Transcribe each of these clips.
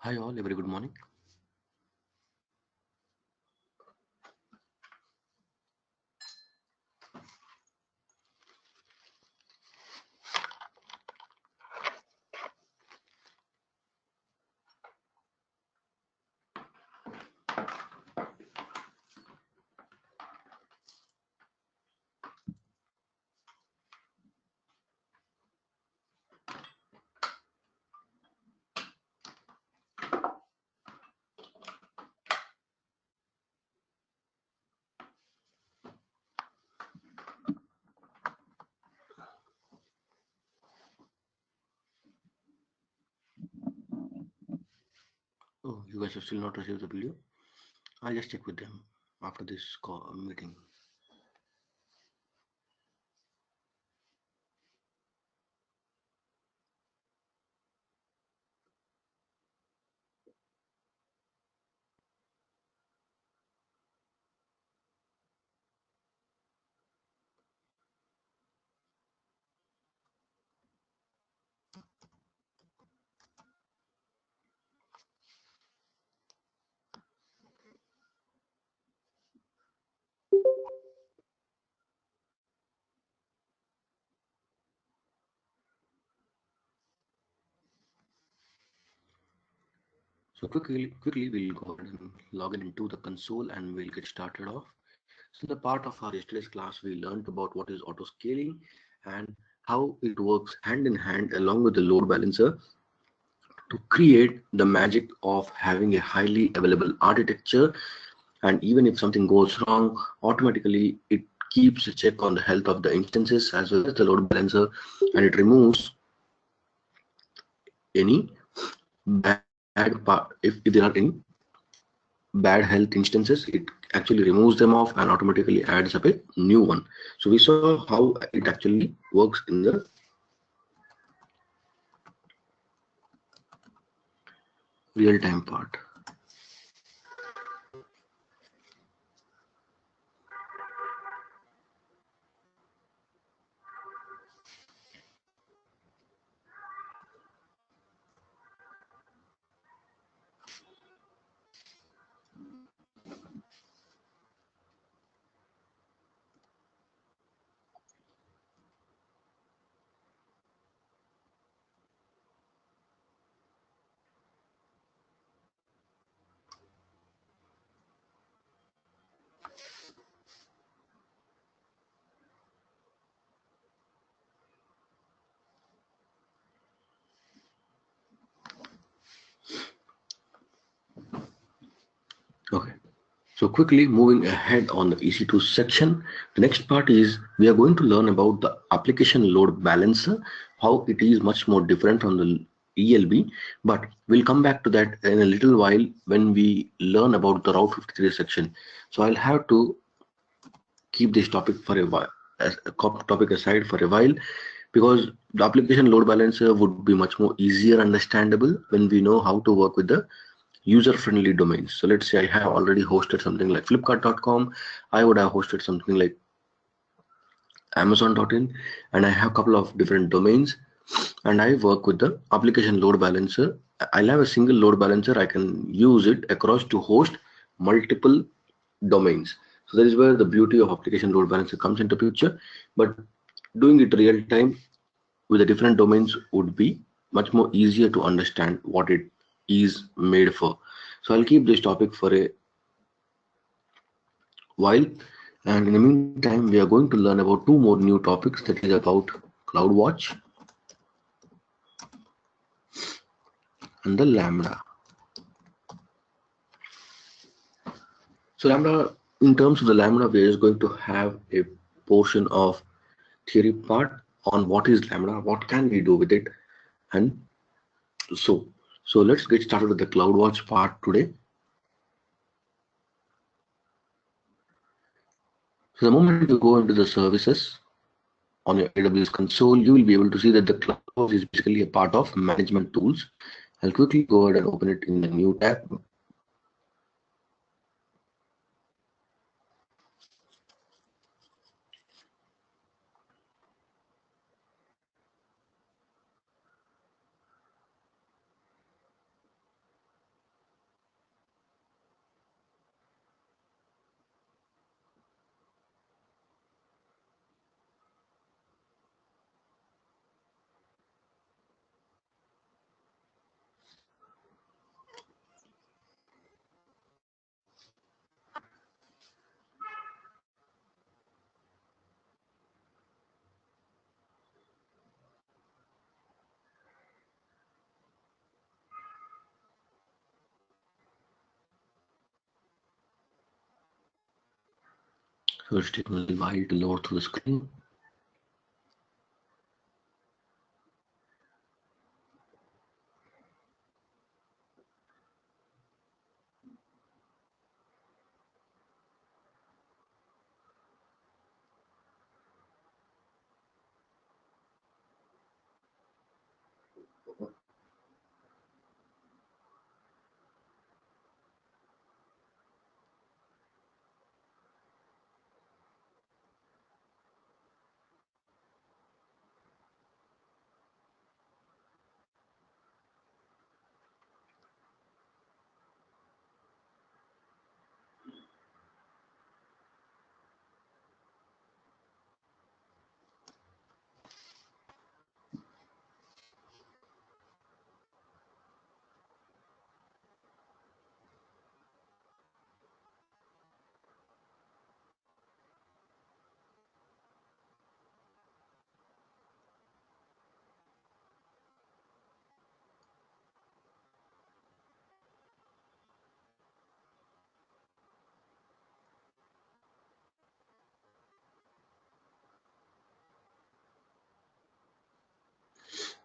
Hi all, a very good morning. Oh, you guys have still not received the video. I'll just check with them after this call, meeting. So quickly we'll go ahead and log in into the console and we'll get started off. So in the part of our yesterday's class, we learned about what is auto scaling and how it works hand in hand along with the load balancer to create the magic of having a highly available architecture. And even if something goes wrong, automatically it keeps a check on the health of the instances as well as the load balancer, and it removes any bad part. If there are any bad health instances, it actually removes them off and automatically adds up a new one. So we saw how it actually works in the real-time part. Okay. So quickly moving ahead on the EC2 section, the next part is we are going to learn about the application load balancer, how it is much more different from the ELB, but we'll come back to that in a little while when we learn about the Route 53 section. So I'll have to keep this topic for a while, as a topic aside for a while, because the application load balancer would be much more easier understandable when we know how to work with the user-friendly domains. So let's say I have already hosted something like flipkart.com. I would have hosted something like amazon.in, and I have a couple of different domains, and I work with the application load balancer. I'll have a single load balancer. I can use it across to host multiple domains. So that is where the beauty of application load balancer comes into picture. But doing it real time with the different domains would be much more easier to understand what it is made for. So I'll keep this topic for a while, and in the meantime we are going to learn about two more new topics, that is about CloudWatch and the Lambda. So Lambda, in terms of the Lambda, we are just going to have a portion of theory part on what is Lambda, what can we do with it, and so let's get started with the CloudWatch part today. So the moment you go into the services on your AWS console, you will be able to see that the CloudWatch is basically a part of management tools. I'll quickly go ahead and open it in the new tab. So it's taking a little while to load through the screen.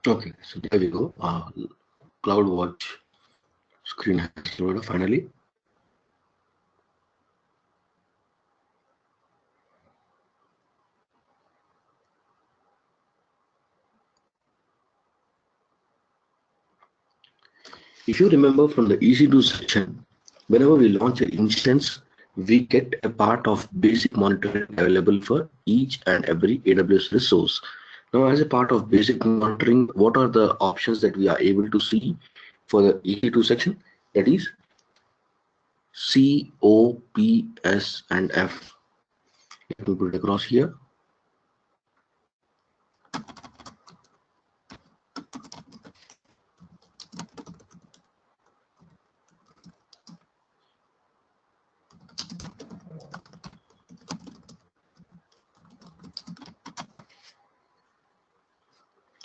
Okay, so there we go. CloudWatch screen has loaded finally. If you remember from the EC2 section, whenever we launch an instance, we get a part of basic monitoring available for each and every AWS resource. Now, as a part of basic monitoring, what are the options that we are able to see for the EC2 section? That is C, O, P, S, and F. Let me put it across here.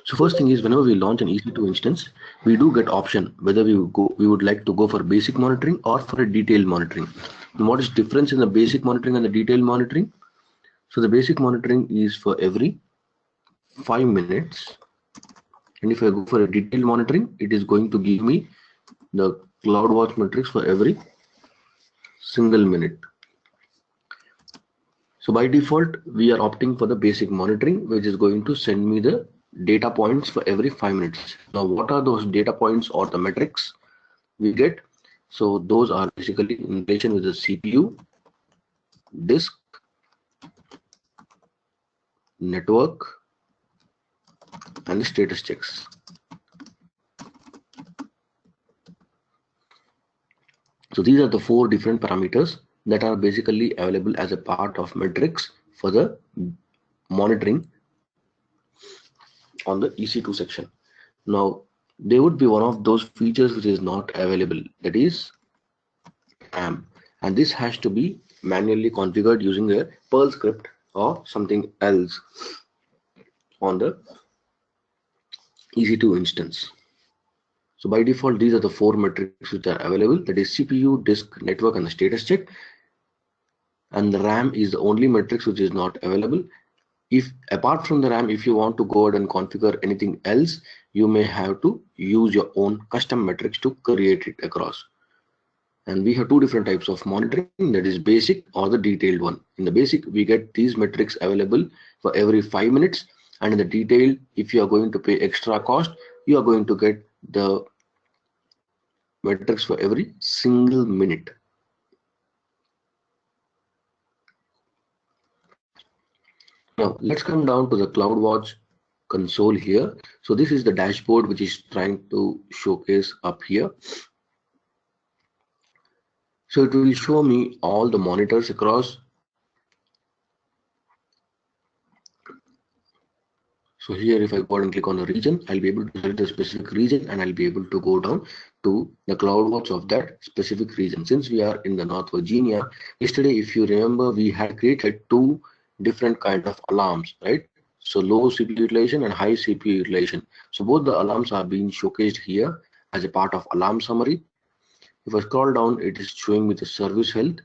So first thing is, whenever we launch an EC2 instance, we do get option whether we would like to go for basic monitoring or for a detailed monitoring. And what is difference in the basic monitoring and the detailed monitoring? So the basic monitoring is for every 5 minutes, and if I go for a detailed monitoring, it is going to give me the CloudWatch metrics for every single minute. So by default, we are opting for the basic monitoring, which is going to send me the data points for every 5 minutes. Now, what are those data points or the metrics we get? So those are basically in relation with the CPU, disk, network, and the status checks. So these are the 4 different parameters that are basically available as a part of metrics for the monitoring on the EC2 section. Now, there would be one of those features which is not available, that is RAM, and this has to be manually configured using a Perl script or something else on the EC2 instance. So by default, these are the 4 metrics which are available, that is CPU, disk, network, and the status check. And the RAM is the only metrics which is not available. If apart from the RAM, if you want to go ahead and configure anything else, you may have to use your own custom metrics to create it across. And we have 2 different types of monitoring, that is basic or the detailed one. In the basic, we get these metrics available for every 5 minutes, and in the detailed, if you are going to pay extra cost, you are going to get the metrics for every single minute. Now let's come down to the CloudWatch console here. So this is the dashboard which is trying to showcase up here. So it will show me all the monitors across. So here, if I go and click on a region, I'll be able to select a specific region, and I'll be able to go down to the CloudWatch of that specific region. Since we are in the North Virginia, yesterday, if you remember, we had created 2 different kind of alarms, right? So low CPU utilization and high CPU utilization. So both the alarms are being showcased here as a part of alarm summary. If I scroll down, it is showing me the service health.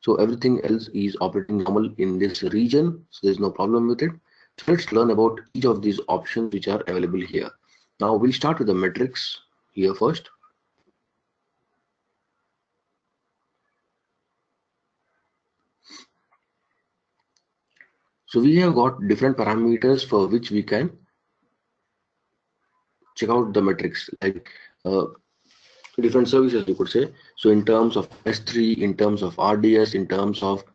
So everything else is operating normal in this region, so there's no problem with it. So let's learn about each of these options which are available here. Now we'll start with the metrics here first. So we have got different parameters for which we can check out the metrics, like different services you could say. So in terms of S3, in terms of RDS, in terms of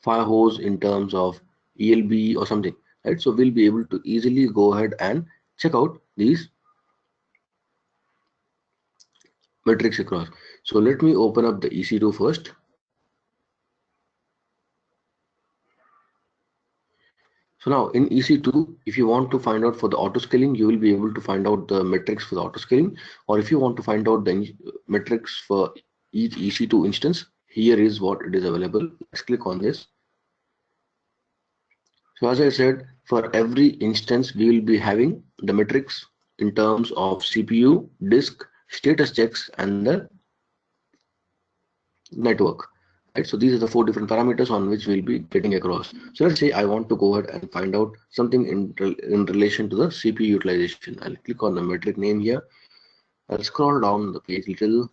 Firehose, in terms of ELB or something, right? So we'll be able to easily go ahead and check out these metrics across. So let me open up the EC2 first. So now in EC2, if you want to find out for the auto scaling, you will be able to find out the metrics for the auto scaling, or if you want to find out the metrics for each EC2 instance, here is what it is available. Let's click on this. So as I said, for every instance, we will be having the metrics in terms of CPU, disk, status checks, and the network. Right? So these are the 4 different parameters on which we'll be getting across. So let's say I want to go ahead and find out something in relation to the CPU utilization. I'll click on the metric name here. I'll scroll down the page a little.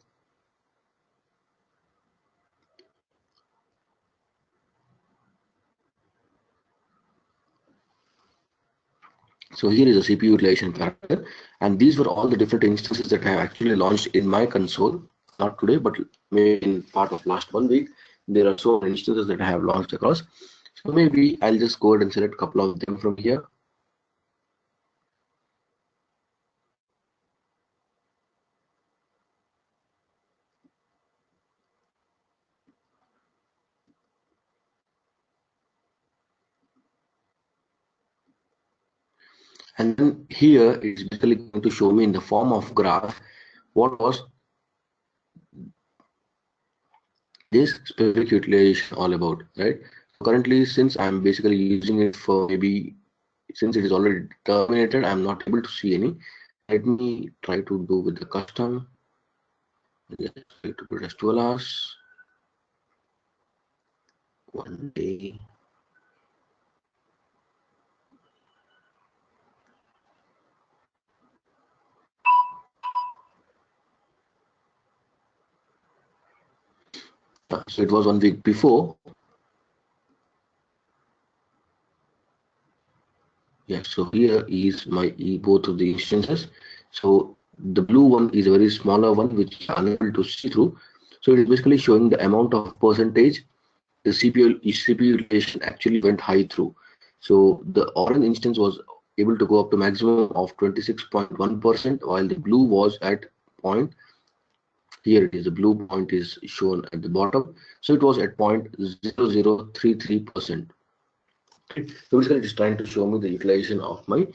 So here is the CPU utilization parameter, and these were all the different instances that I have actually launched in my console. Not today, but maybe in part of last 1 week. There are so many instances that I have launched across. So maybe I'll just go ahead and select a couple of them from here. And then here it's basically going to show me in the form of graph what was this specific utilization all about, right? So currently, since I'm basically using it for maybe, since it is already terminated, I'm not able to see any. Let me try to do with the custom. Just try to put as 12 hours, 1 day. So it was 1 week before. Yeah, so here is my both of the instances. So the blue one is a very smaller one which I'm unable to see through. So it is basically showing the amount of percentage the CPU utilization actually went high through. So the orange instance was able to go up to maximum of 26.1%, while the blue was at point, here it is, the blue point is shown at the bottom. So it was at 0.0033%. So basically it is trying to show me the utilization of my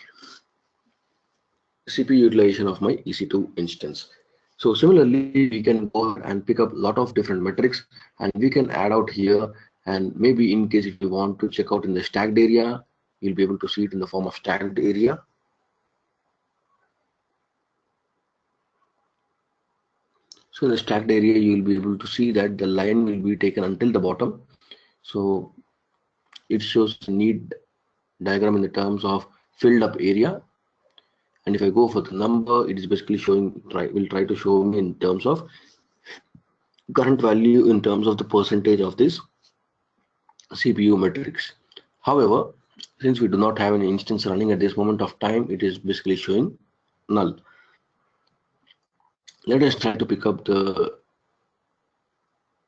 CPU utilization of my EC2 instance. So similarly, we can go and pick up a lot of different metrics, and we can add out here, and maybe in case if you want to check out in the stacked area, you'll be able to see it in the form of stacked area. So in the stacked area, you will be able to see that the line will be taken until the bottom. So it shows the need diagram in the terms of filled up area. And if I go for the number, it is basically showing, will try to show me in terms of current value in terms of the percentage of this CPU metrics. However, since we do not have any instance running at this moment of time, it is basically showing null. Let us try to pick up the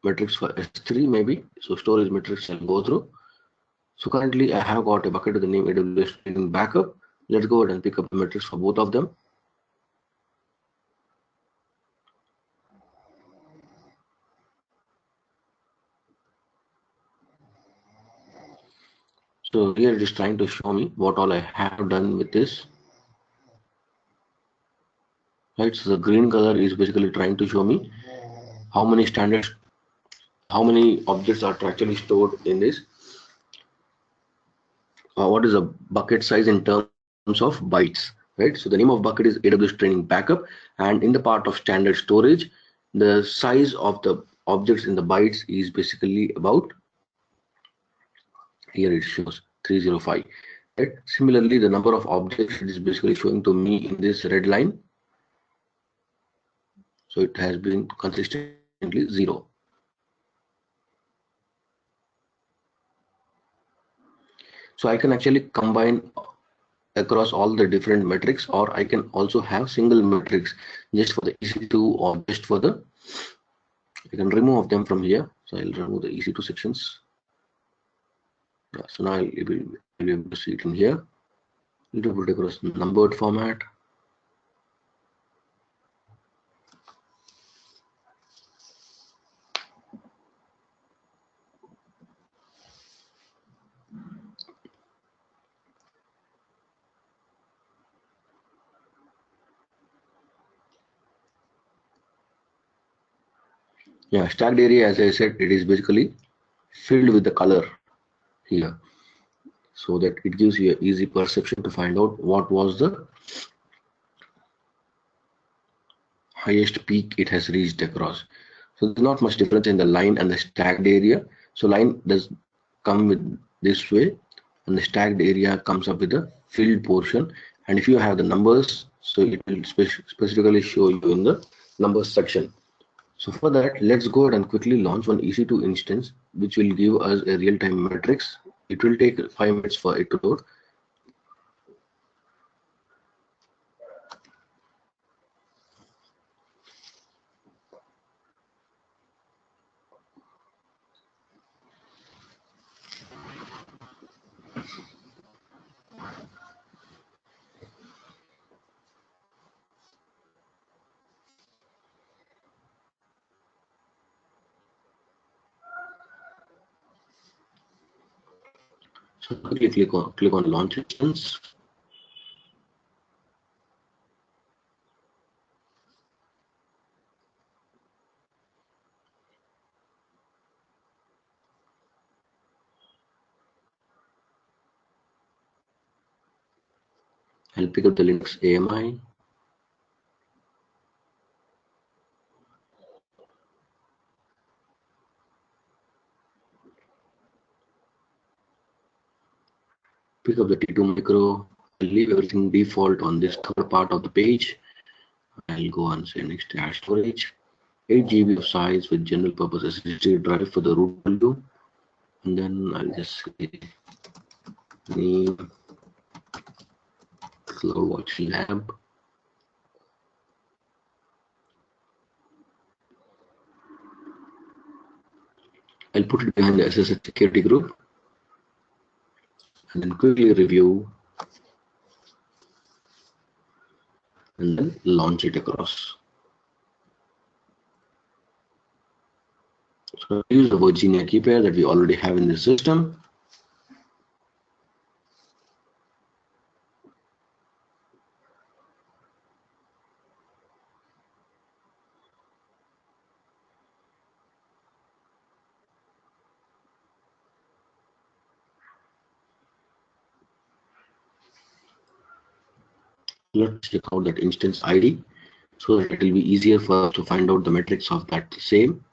metrics for S3 maybe. So storage metrics I'll go through. So currently I have got a bucket with the name AWS Training Backup. Let's go ahead and pick up the metrics for both of them. So here it is trying to show me what all I have done with this. Right, so the green color is basically trying to show me how many standards, how many objects are actually stored in this. What is a bucket size in terms of bytes, right? So the name of bucket is AWS Training Backup, and in the part of standard storage, the size of the objects in the bytes is basically about, here it shows 305. Right? Similarly, the number of objects it is basically showing to me in this red line. So it has been consistently 0. So I can actually combine across all the different metrics, or I can also have single metrics just for the EC2 or just for the, I can remove them from here. So I'll remove the EC2 sections. Yeah, so now I'll be able to see it in here. It will put across numbered format. Yeah, stacked area, as I said, it is basically filled with the color here, so that it gives you an easy perception to find out what was the highest peak it has reached across. So there's not much difference in the line and the stacked area. So line does come with this way, and the stacked area comes up with the filled portion. And if you have the numbers, so it will specifically show you in the numbers section. So for that, let's go ahead and quickly launch one EC2 instance, which will give us a real-time matrix. It will take 5 minutes for it to load. So quickly click on launch instance. I'll pick up the Linux AMI. Pick up the T2 micro. I'll leave everything default on this third part of the page. I'll go and say next add storage. 8 GB of size with general purpose SSD drive for the root value. And then I'll just say name CloudWatch Lab. I'll put it behind the SSH security group and then quickly review and then launch it across. So use the Virginia key pair that we already have in the system. Let's check out that instance ID so that it will be easier for us to find out the metrics of that same.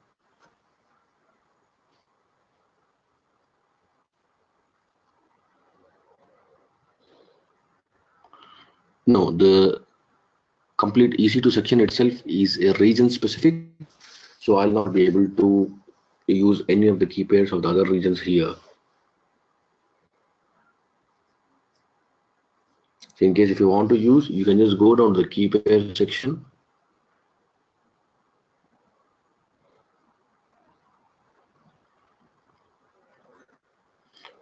No, the complete EC2 section itself is a region specific, so I'll not be able to use any of the key pairs of the other regions here. So in case if you want to use, you can just go down to the key pair section.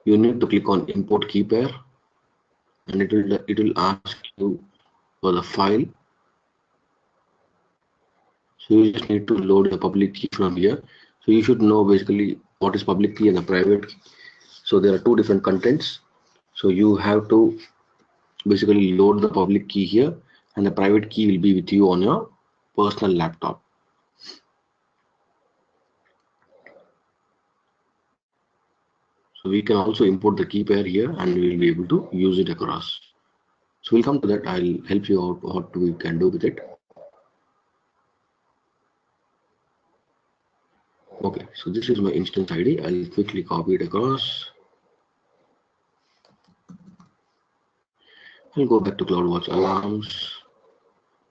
You need to click on import key pair, and it will ask you for the file. So you just need to load the public key from here. So you should know basically what is public key and the private key. So there are two different contents. So you have to basically load the public key here, and the private key will be with you on your personal laptop. So we can also import the key pair here, and we will be able to use it across. So we'll come to that. I'll help you out what we can do with it. Okay, so this is my instance ID. I'll quickly copy it across. I'll go back to CloudWatch alarms.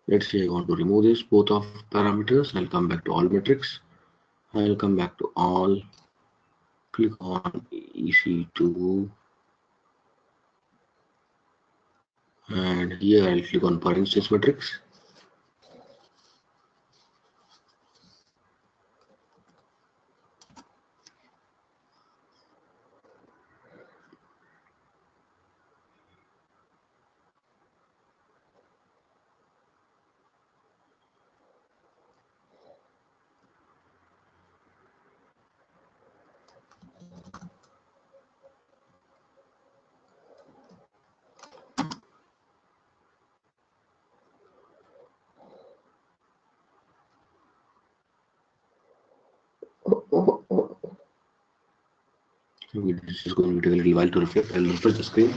Let's say I want to remove this both of parameters. I'll come back to all metrics. I'll come back to all, click on EC2, and here I'll click on per instance metrics. This is going to take a little while to reflect. I'll refresh the screen.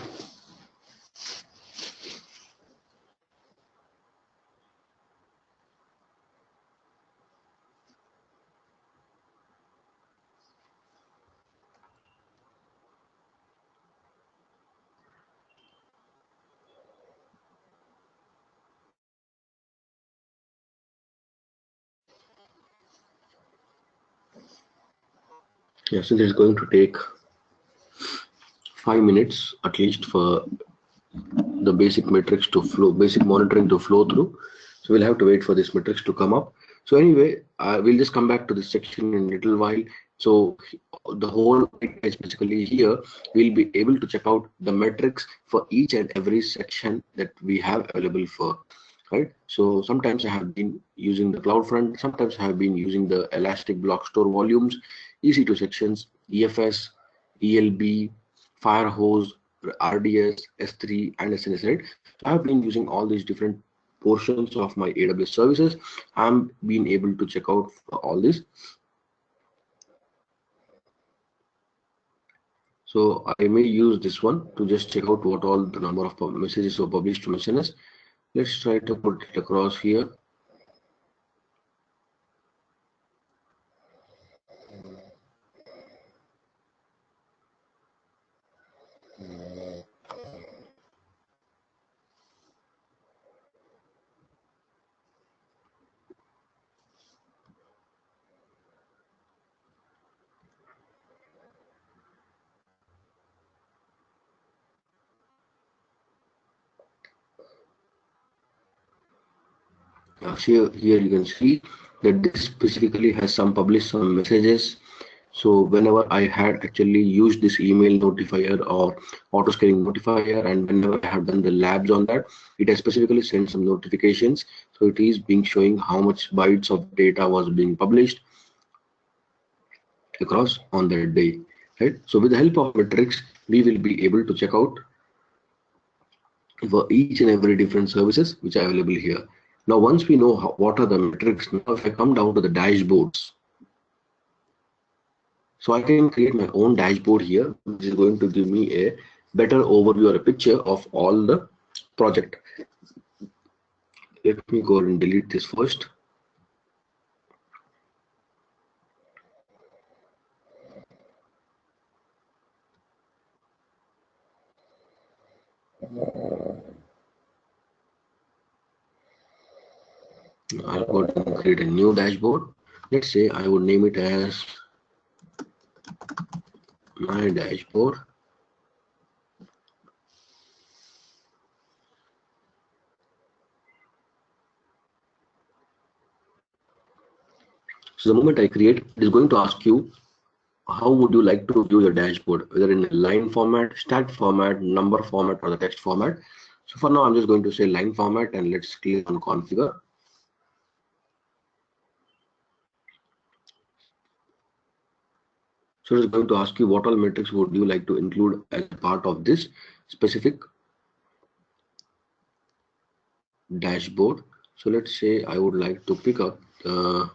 Yeah, so this is going to take 5 minutes at least for the basic metrics to flow, basic monitoring to flow through. So we'll have to wait for this metrics to come up. So anyway, we'll just come back to this section in a little while. So the whole is basically here, we'll be able to check out the metrics for each and every section that we have available for, right? So sometimes I have been using the CloudFront, sometimes I have been using the Elastic Block Store volumes, EC2 sections, EFS, ELB, Firehose, RDS, S3, and SNS, right? So I've been using all these different portions of my AWS services. I'm being able to check out for all this. So I may use this one to just check out what all the number of messages were published to SNS. Let's try to put it across here. Here you can see that this specifically has some published some messages. So whenever I had actually used this email notifier or auto scaling notifier, and whenever I have done the labs on that, it has specifically sent some notifications. So it is being showing how much bytes of data was being published across on that day, right? So with the help of metrics, we will be able to check out for each and every different services which are available here. Now, once we know what are the metrics, now if I come down to the dashboards, so I can create my own dashboard here, which is going to give me a better overview or a picture of all the project. Let me go and delete this first. I'll go and create a new dashboard. Let's say I would name it as my dashboard. So the moment I create, it is going to ask you how would you like to view your dashboard, whether in a line format, stacked format, number format, or the text format. So for now, I'm just going to say line format, and let's click on configure. So it's going to ask you what all metrics would you like to include as part of this specific dashboard. So let's say I would like to pick up the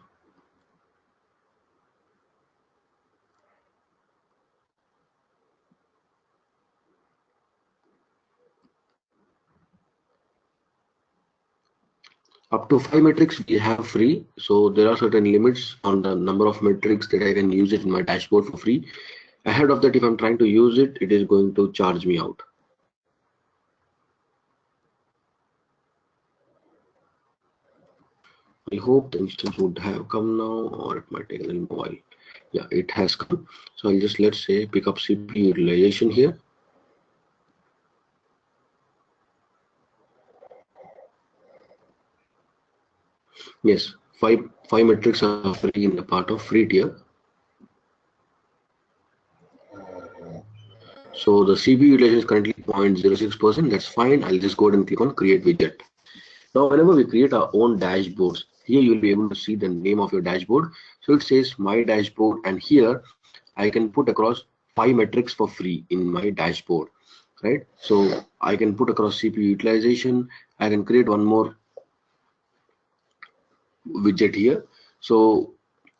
Up to 5 metrics we have free. So there are certain limits on the number of metrics that I can use it in my dashboard for free. Ahead of that, if I'm trying to use it, it is going to charge me out. I hope the instance would have come now, or it might take a little while. Yeah, it has come. So I'll just, let's say, pick up CPU utilization here. Yes, five metrics are free in the part of free tier. So the CPU utilization is currently 0.06%. That's fine. I'll just go ahead and click on create widget. Now, whenever we create our own dashboards, here you'll be able to see the name of your dashboard. So it says my dashboard, and here I can put across 5 metrics for free in my dashboard, right? So I can put across CPU utilization. I can create one more widget here. So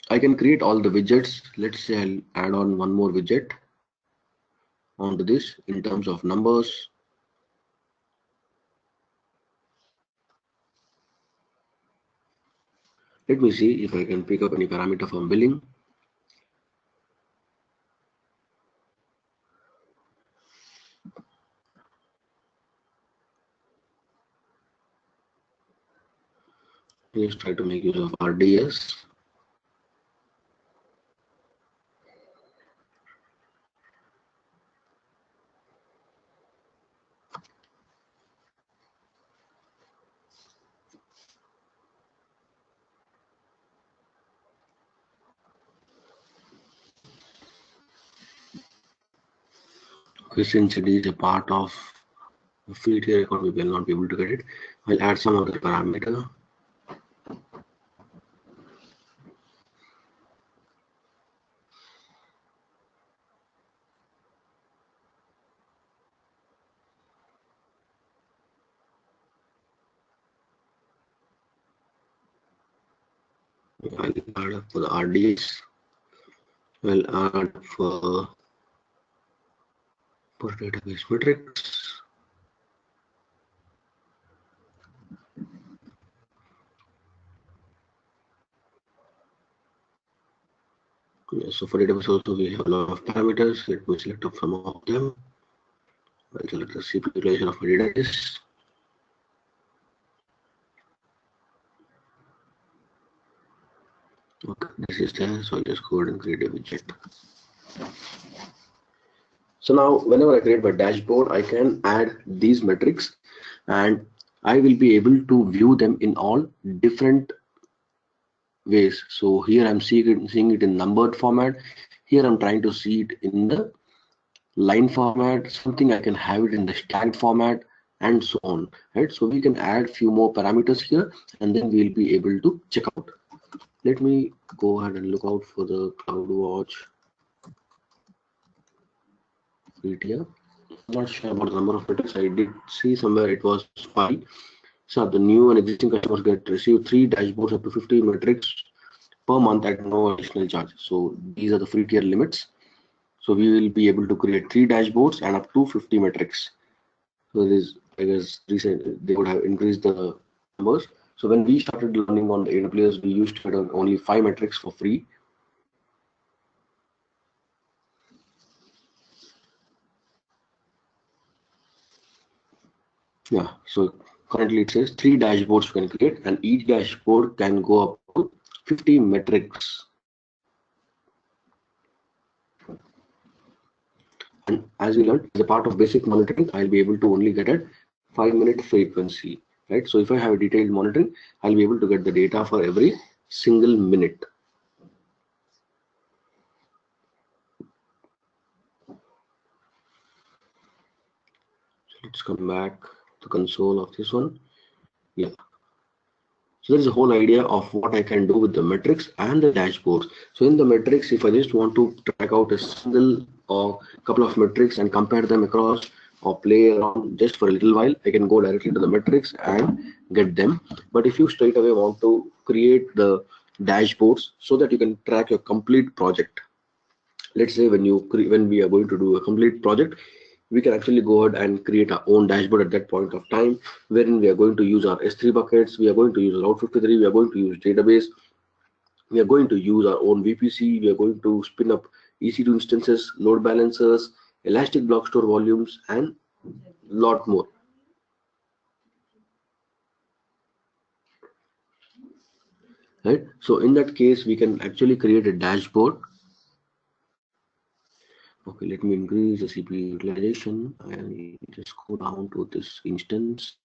I can create all the widgets. Let's say I'll add on one more widget onto this in terms of numbers. Let me see if I can pick up any parameter from billing. Let's try to make use of RDS. Since it is a part of the free tier account, we will not be able to get it. I'll add some other parameter. I'll add for the RDS. I'll add for database metrics. Yeah, so for database also we have a lot of parameters. Let me select some of them. I'll select the CPU utilization of my database. Okay, this is there, so I'll just go ahead and create a widget. So now whenever I create my dashboard, I can add these metrics and I will be able to view them in all different ways. So here I'm seeing it in numbered format. Here I'm trying to see it in the line format. Something I can have it in the stacked format, and so on, right? So we can add few more parameters here, and then we'll be able to check out. Let me go ahead and look out for the CloudWatch here. I'm not sure about the number of metrics. I did see somewhere it was 5. So the new and existing customers get receive 3 dashboards up to 50 metrics per month at no additional charge. So these are the free tier limits. So we will be able to create 3 dashboards and up to 50 metrics. So this, I guess, recent they would have increased the numbers. So when we started learning on the AWS, we used to get only 5 metrics for free. Yeah, so currently it says 3 dashboards you can create, and each dashboard can go up to 50 metrics. And as we learned, as a part of basic monitoring, I'll be able to only get at 5-minute frequency, right? So if I have a detailed monitoring, I'll be able to get the data for every single minute. So let's come back to console of this one. Yeah. So there is a whole idea of what I can do with the metrics and the dashboards. So in the metrics, if I just want to track out a single or couple of metrics and compare them across or play around just for a little while, I can go directly to the metrics and get them. But if you straight away want to create the dashboards so that you can track your complete project, let's say when we are going to do a complete project, we can actually go ahead and create our own dashboard at that point of time, wherein we are going to use our S3 buckets, we are going to use Route 53, we are going to use database, we are going to use our own VPC, we are going to spin up EC2 instances, load balancers, elastic block store volumes, and lot more. Right? So in that case, we can actually create a dashboard. Okay, let me increase the CPU utilization and just go down to this instance.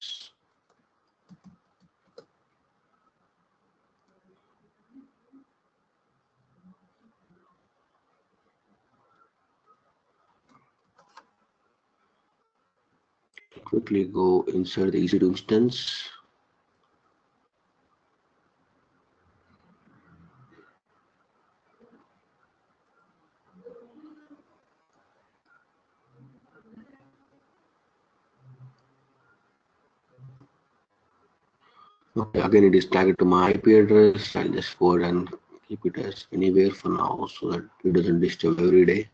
Quickly go inside the EC2 instance. Okay, again it is tagged to my IP address. I'll just go ahead and keep it as anywhere for now so that it doesn't disturb every day.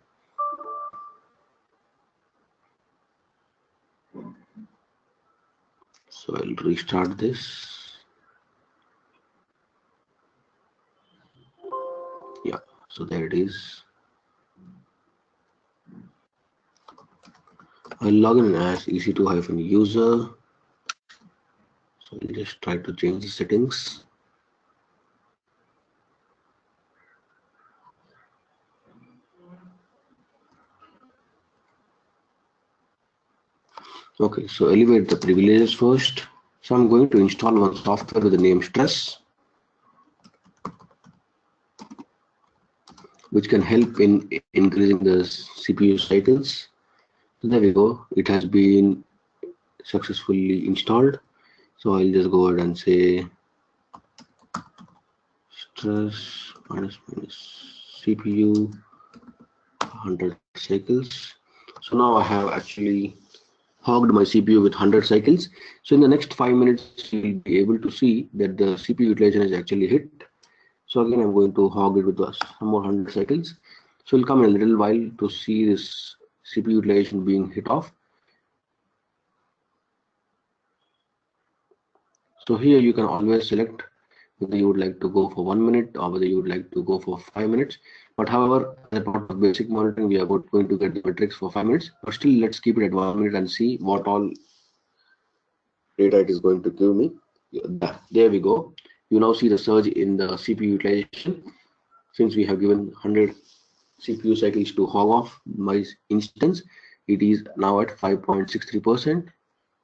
So I'll restart this. Yeah, so there it is. I'll log in as EC2-user. So I'll just try to change the settings. Okay, so elevate the privileges first. So I'm going to install one software with the name Stress, which can help in increasing the CPU cycles. So there we go. It has been successfully installed. So I'll just go ahead and say stress minus CPU 100 cycles. So now I have actually hogged my CPU with 100 cycles. So in the next 5 minutes, you'll be able to see that the CPU utilization is actually hit. So again, I'm going to hog it with some more 100 cycles. So it'll come in a little while to see this CPU utilization being hit off. So here you can always select whether you would like to go for 1 minute or whether you would like to go for 5 minutes. But however, as a part of basic monitoring, we are going to get the metrics for 5 minutes. But still, let's keep it at 1 minute and see what all data it is going to give me. There we go. You now see the surge in the CPU utilization. Since we have given 100 CPU cycles to hog off my instance, it is now at 5.63%.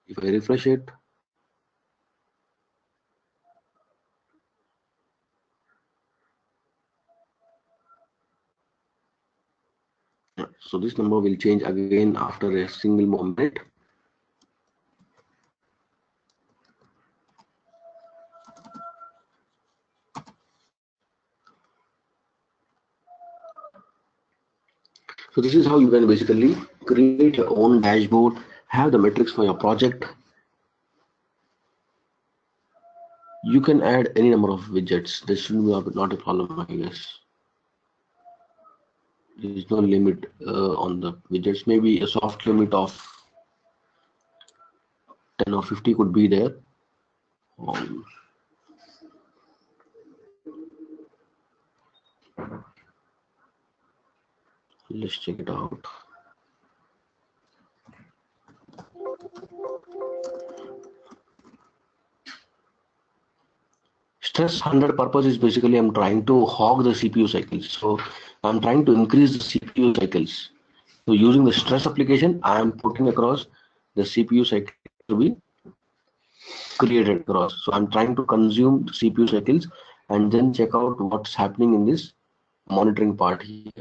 If I refresh it, so this number will change again after a single more minute. So this is how you can basically create your own dashboard, have the metrics for your project. You can add any number of widgets. This shouldn't be not a problem, I guess. There is no limit on the widgets. Maybe a soft limit of 10 or 50 could be there. Let's check it out. Stress 100 purpose is basically I'm trying to hog the CPU cycles. So I'm trying to increase the CPU cycles. So using the stress application, I am putting across the CPU cycle to be created across. So I'm trying to consume the CPU cycles and then check out what's happening in this monitoring part here.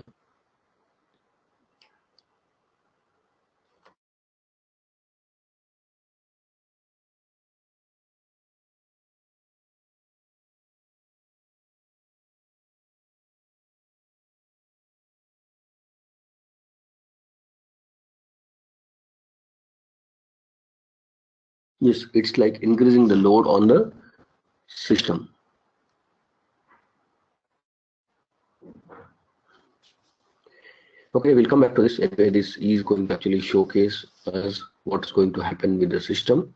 Yes, it's like increasing the load on the system. Okay, we'll come back to this. Anyway, this is going to actually showcase us what's going to happen with the system.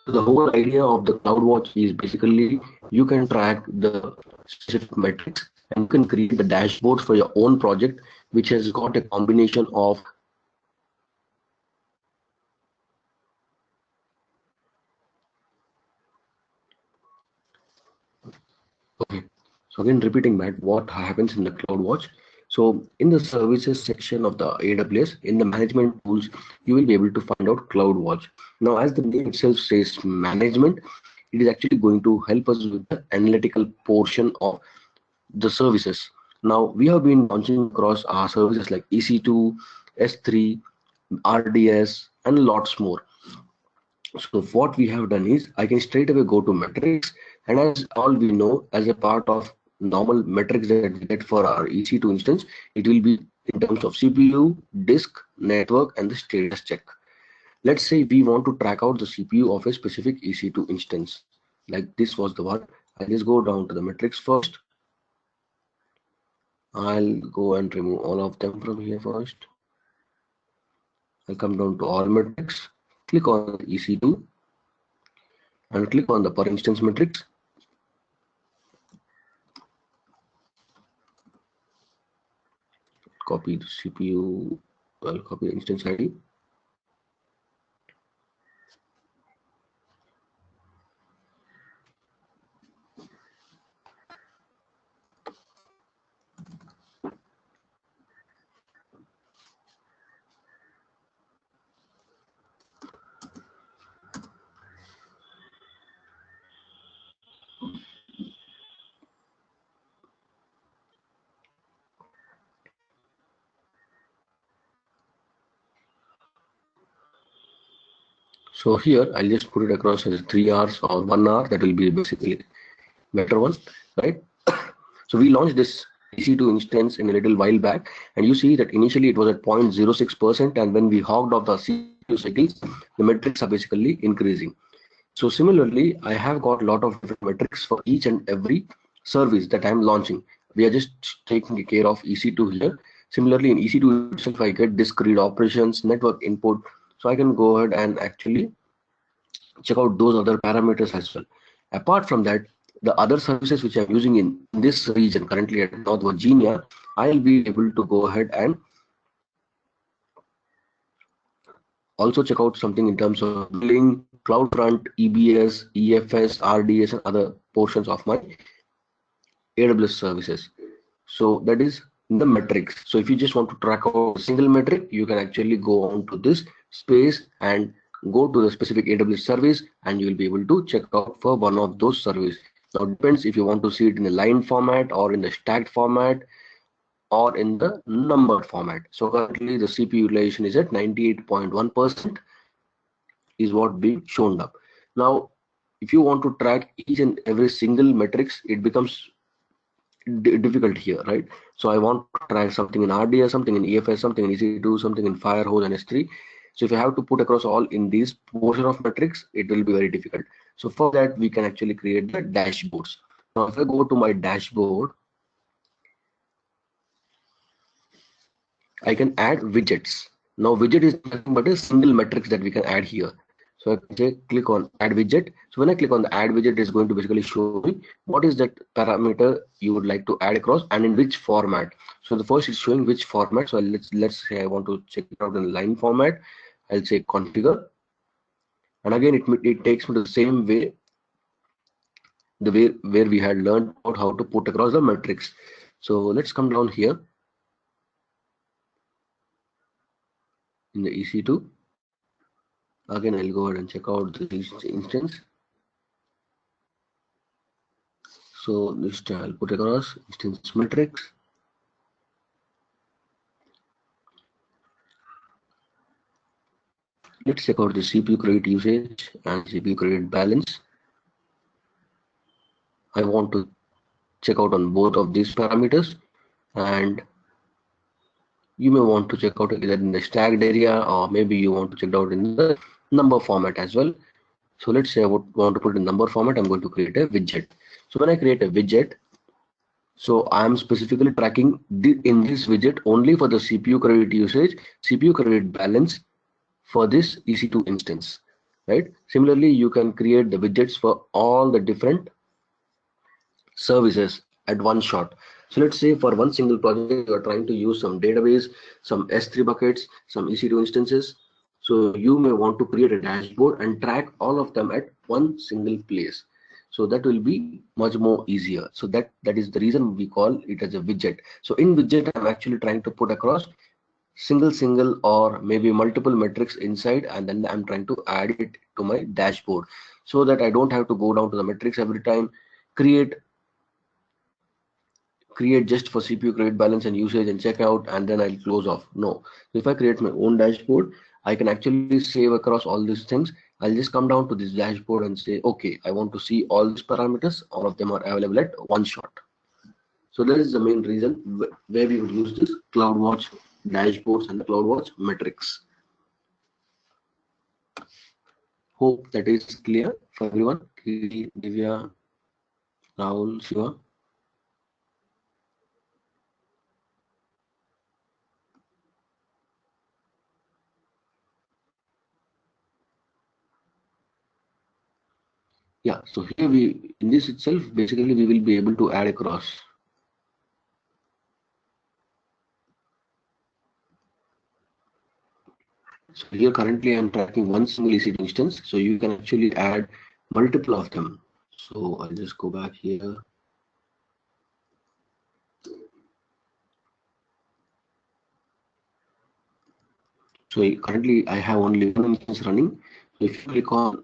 So the whole idea of the CloudWatch is basically you can track the specific metrics and you can create the dashboards for your own project, which has got a combination of okay. So again, repeating that, what happens in the CloudWatch? So in the services section of the AWS, in the management tools, you will be able to find out CloudWatch. Now, as the name itself says management, it is actually going to help us with the analytical portion of the services. Now, we have been launching across our services like EC2, S3, RDS, and lots more. So what we have done is I can straight away go to metrics, and as all we know, as a part of normal metrics that we get for our EC2 instance, it will be in terms of CPU, disk, network, and the status check. Let's say we want to track out the CPU of a specific EC2 instance. Like this was the one. I'll just go down to the metrics first. I'll go and remove all of them from here first. I'll come down to all metrics, click on EC2, and click on the per instance metrics. Copy the CPU, I'll copy the instance ID. So here I'll just put it across as 3 hours or 1 hour. That will be basically better one, right? So we launched this EC2 instance in a little while back, and you see that initially it was at 0.06%, and when we hogged off the CPU cycles, the metrics are basically increasing. So similarly, I have got a lot of different metrics for each and every service that I'm launching. We are just taking care of EC2 here. Similarly, in EC2 itself, I get disk read operations, network input. So I can go ahead and actually check out those other parameters as well. Apart from that, the other services which I'm using in this region currently at North Virginia, I'll be able to go ahead and also check out something in terms of billing, CloudFront, EBS, EFS, RDS, and other portions of my AWS services. So that is the metrics. So if you just want to track out a single metric, you can actually go on to this space and go to the specific AWS service, and you will be able to check out for one of those services. Now it depends if you want to see it in a line format or in the stacked format or in the numbered format. So currently the CPU utilization is at 98.1% is what being shown up. Now, if you want to track each and every single metrics, it becomes difficult here, right? So I want to track something in RDS, something in EFS, something in EC2, something in Firehose and S3. So if you have to put across all in these portion of metrics, it will be very difficult. So for that, we can actually create the dashboards. Now, if I go to my dashboard, I can add widgets. Now, widget is nothing but a single metrics that we can add here. So I can say click on add widget. So when I click on the add widget, it's going to basically show me what is that parameter you would like to add across and in which format. So the first is showing which format. So let's say I want to check it out in line format. I'll say configure, and again it takes me to the same way, the way where we had learned about how to put across the metrics. So let's come down here in the EC2. Again, I'll go ahead and check out the instance. So this I'll put across instance metrics. Let's check out the CPU credit usage and CPU credit balance. I want to check out on both of these parameters, and You may want to check out either in the stacked area, or maybe you want to check out in the number format as well. So let's say I want to put in number format. I'm going to create a widget. So when I create a widget, so I'm specifically tracking in this widget only for the CPU credit usage, CPU credit balance for this EC2 instance, right? Similarly, you can create the widgets for all the different services at one shot. So let's say for one single project, you are trying to use some database, some S3 buckets, some EC2 instances. So you may want to create a dashboard and track all of them at one single place. So that will be much more easier. So that is the reason we call it as a widget. So in widget, I'm actually trying to put across single or maybe multiple metrics inside, and then I'm trying to add it to my dashboard so that I don't have to go down to the metrics every time, create just for CPU credit balance and usage and check out, and then I'll close off. No. If I create my own dashboard, I can actually save across all these things. I'll just come down to this dashboard and say, okay, I want to see all these parameters. All of them are available at one shot. So that is the main reason where we would use this CloudWatch dashboards and the CloudWatch metrics. Hope that is clear for everyone. Divya, Rahul, Shiva. Yeah, so here in this itself, basically we will be able to add across. So here currently I'm tracking one single EC2 instance, so you can actually add multiple of them. So I'll just go back here. So currently I have only one instance running. So if you click on,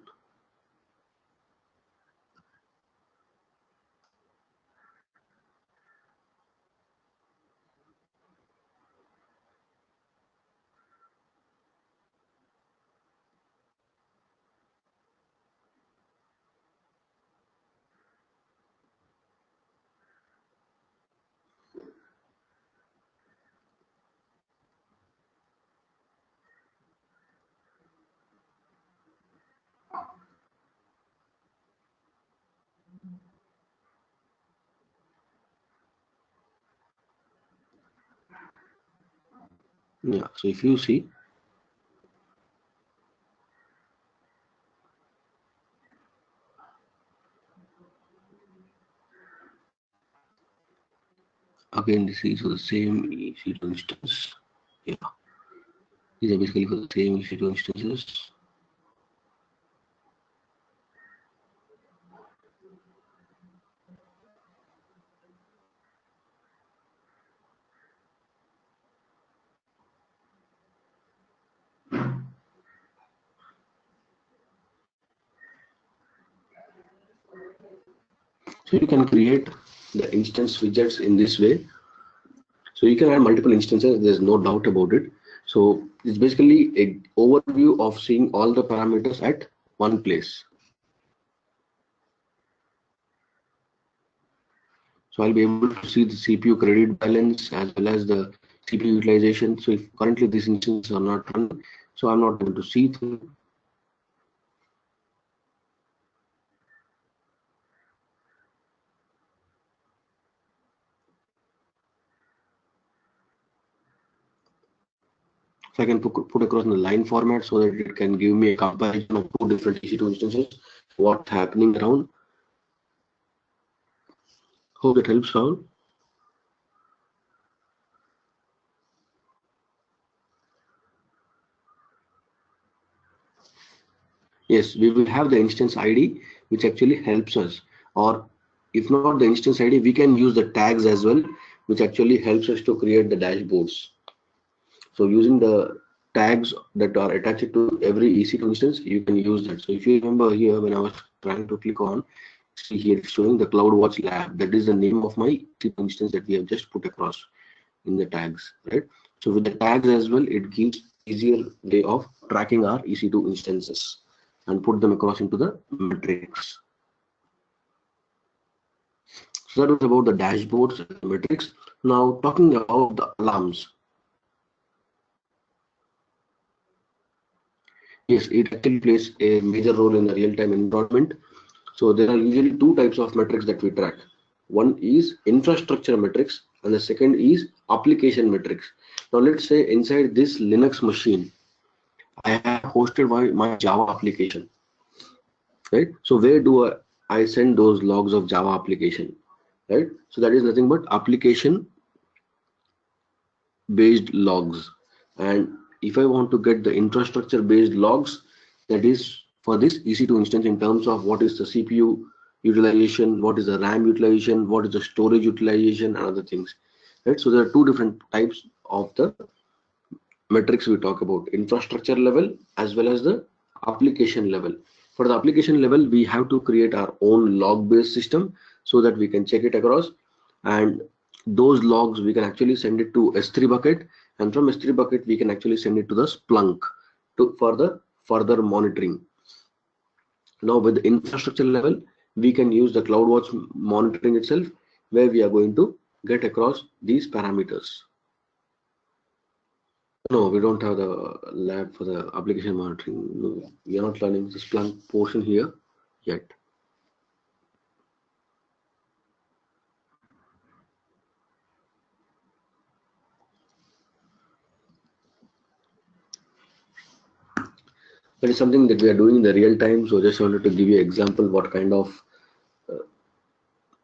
yeah, so if you see, again, this is for the same EC2 instance. Yeah, these are basically for the same EC2 instances. So you can create the instance widgets in this way. So you can add multiple instances, there's no doubt about it. So it's basically an overview of seeing all the parameters at one place. So I'll be able to see the CPU credit balance as well as the CPU utilization. So if currently these instances are not running, so I'm not able to see them. So I can put across in the line format so that it can give me a comparison of two different EC2 instances, what's happening around. Hope that helps, Rahul. Yes, we will have the instance ID, which actually helps us. Or if not the instance ID, we can use the tags as well, which actually helps us to create the dashboards. So using the tags that are attached to every EC2 instance, you can use that. So if you remember here, when I was trying to click on, see here it's showing the CloudWatch Lab. That is the name of my EC2 instance that we have just put across in the tags, right? So with the tags as well, it gives easier way of tracking our EC2 instances and put them across into the metrics. So that was about the dashboards and metrics. Now talking about the alarms. Yes, it actually plays a major role in the real-time environment. So there are usually two types of metrics that we track. One is infrastructure metrics and the second is application metrics. Now let's say inside this Linux machine, I have hosted my Java application, right? So where do I send those logs of Java application, right? So that is nothing but application based logs. And if I want to get the infrastructure based logs, that is for this EC2 instance in terms of what is the CPU utilization, what is the RAM utilization, what is the storage utilization, and other things, right? So there are two different types of the metrics we talk about: infrastructure level as well as the application level. For the application level, we have to create our own log based system so that we can check it across, and those logs we can actually send it to S3 bucket, and from S3 bucket we can actually send it to the Splunk to further monitoring. Now with the infrastructure level, we can use the CloudWatch monitoring itself, where we are going to get across these parameters. No, we don't have the lab for the application monitoring. No, we are not learning the Splunk portion here yet. That is something that we are doing in the real time. So just wanted to give you an example what kind of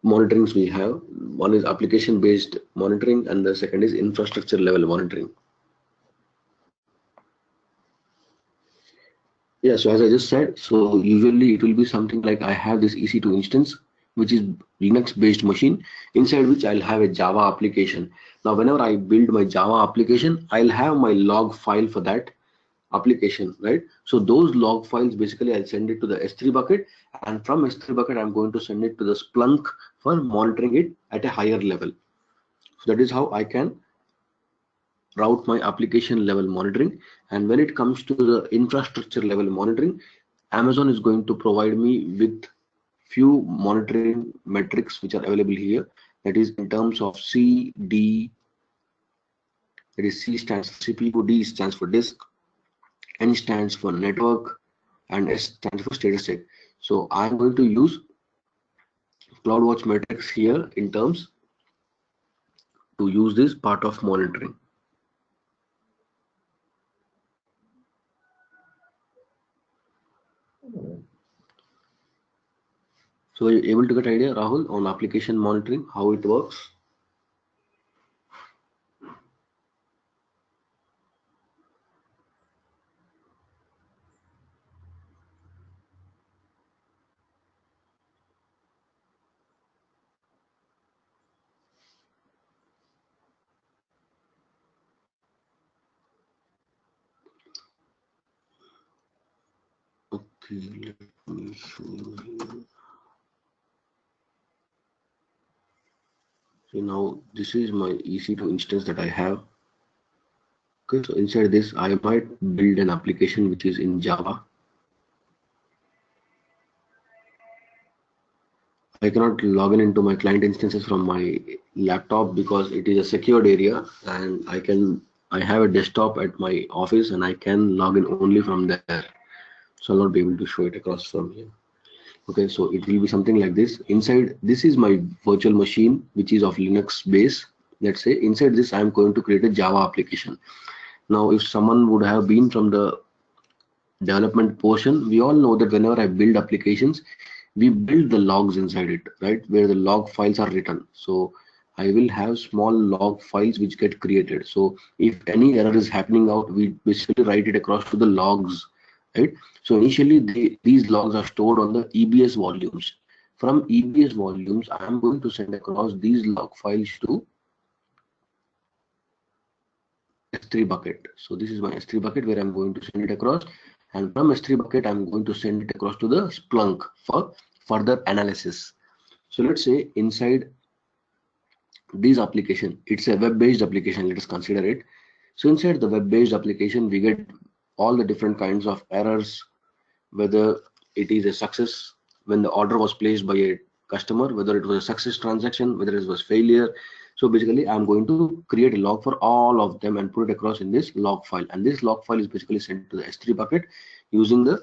monitorings we have. One is application based monitoring and the second is infrastructure level monitoring. Yeah, so as I just said, so usually it will be something like I have this EC2 instance, which is Linux based machine, inside which I'll have a Java application. Now, whenever I build my Java application, I'll have my log file for that application, right? So those log files, basically I'll send it to the S3 bucket, and from S3 bucket, I'm going to send it to the Splunk for monitoring it at a higher level. So that is how I can route my application level monitoring. And when it comes to the infrastructure level monitoring, Amazon is going to provide me with few monitoring metrics which are available here. That is in terms of C, D, that is C stands for CPU, D stands for disk, N stands for network, and S stands for status check. So I'm going to use CloudWatch metrics here in terms to use this part of monitoring. So are you able to get idea, Rahul, on application monitoring, how it works? Okay, let me show you here. So now this is my EC2 instance that I have. Okay, so inside this, I might build an application which is in Java. I cannot log in into my client instances from my laptop because it is a secured area, and I have a desktop at my office and I can log in only from there. So I'll not be able to show it across from here. Okay, so it will be something like this. Inside this is my virtual machine, which is of Linux base. Let's say inside this I'm going to create a Java application. Now if someone would have been from the development portion, we all know that whenever I build applications, we build the logs inside it, right, where the log files are written. So I will have small log files which get created. So if any error is happening out, we basically write it across to the logs, right? So initially these logs are stored on the EBS volumes. From EBS volumes, I am going to send across these log files to S3 bucket. So this is my S3 bucket where I'm going to send it across, and from S3 bucket I'm going to send it across to the Splunk for further analysis. So let's say inside this application, it's a web-based application, let us consider it. So inside the web-based application, we get all the different kinds of errors, whether it is a success when the order was placed by a customer, whether it was a success transaction, whether it was failure. So basically I'm going to create a log for all of them and put it across in this log file, and this log file is basically sent to the S3 bucket, using the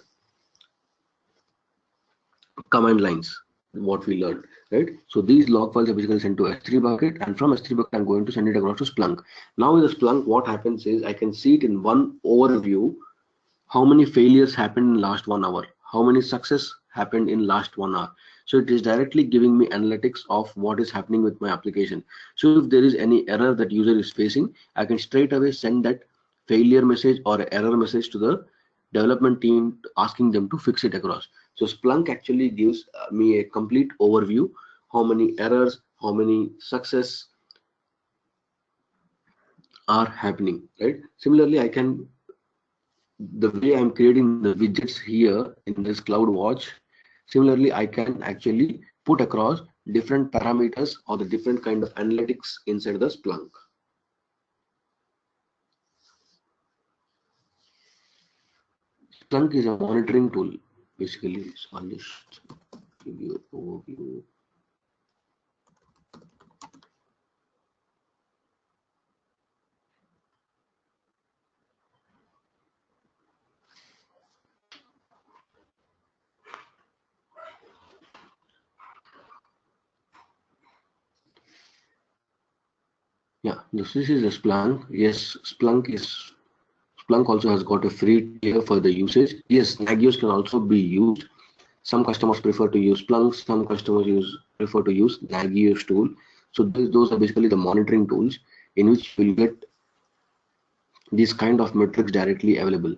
command lines, what we learned, right? So these log files are basically sent to S3 bucket, and from S3 bucket I'm going to send it across to Splunk. Now in the Splunk, what happens is I can see it in one overview, how many failures happened in last 1 hour, how many success happened in last 1 hour. So it is directly giving me analytics of what is happening with my application. So if there is any error that user is facing, I can straight away send that failure message or error message to the development team asking them to fix it across. So Splunk actually gives me a complete overview, how many errors, how many success are happening, right? Similarly, I can, the way I'm creating the widgets here in this CloudWatch, similarly, I can actually put across different parameters or the different kind of analytics inside the Splunk. Splunk is a monitoring tool, basically. So I'll just give you an overview. Yeah, this is a Splunk. Yes, Splunk also has got a free tier for the usage. Yes, Nagios can also be used. Some customers prefer to use Splunk, some customers prefer to use Nagios tool. So those are basically the monitoring tools in which we'll get these kind of metrics directly available.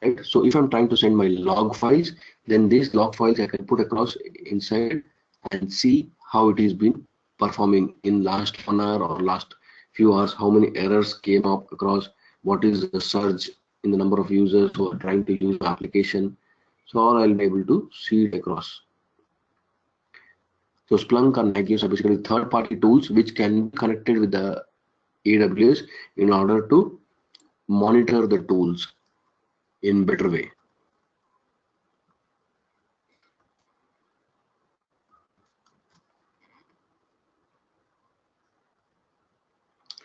Right? So if I'm trying to send my log files, then these log files I can put across inside and see how it has been performing in last 1 hour or last few hours, how many errors came up across, what is the surge in the number of users who are trying to use the application. So all I'll be able to see it across. So Splunk and Nagios are basically third-party tools which can be connected with the AWS in order to monitor the tools in better way.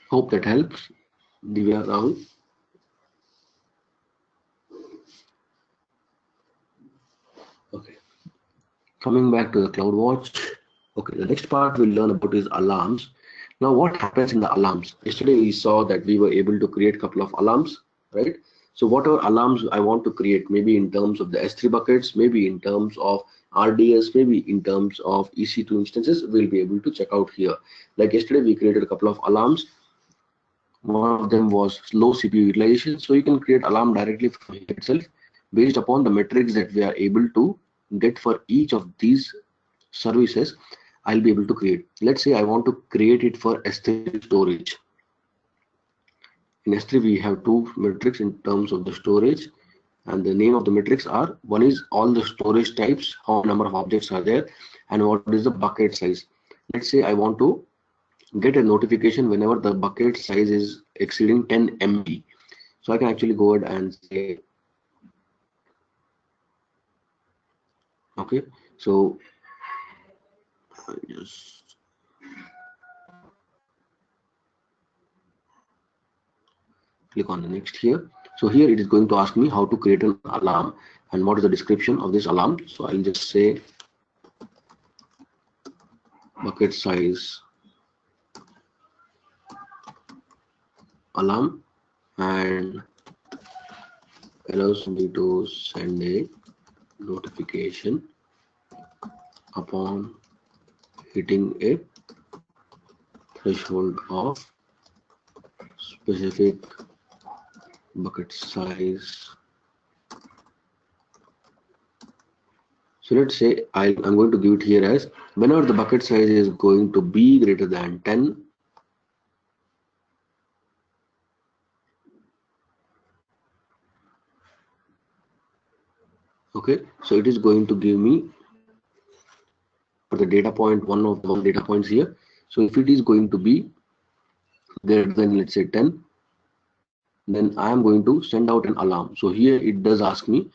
Hope that helps. Divya, Rahul. Okay. Coming back to the CloudWatch. Okay, the next part we'll learn about is alarms. Now, what happens in the alarms? Yesterday we saw that we were able to create a couple of alarms, right? So whatever alarms I want to create, maybe in terms of the S3 buckets, maybe in terms of RDS, maybe in terms of EC2 instances, we'll be able to check out here. Like yesterday, we created a couple of alarms. One of them was low CPU utilization. So you can create alarm directly from here itself based upon the metrics that we are able to get for each of these services. I'll be able to create. Let's say I want to create it for S3 storage. In S3, we have two metrics in terms of the storage, and the name of the metrics are, one is all the storage types, how number of objects are there, and what is the bucket size. Let's say I want to get a notification whenever the bucket size is exceeding 10 MB. So I can actually go ahead and say, okay, so just click on the next here. So here it is going to ask me how to create an alarm and what is the description of this alarm. So I'll just say bucket size alarm and allows me to send a notification upon hitting a threshold of specific bucket size. So let's say I'm going to give it here as whenever the bucket size is going to be greater than 10, okay, so it is going to give me the data point, one of the data points here. So if it is going to be greater than, let's say 10, then I am going to send out an alarm. So here it does ask me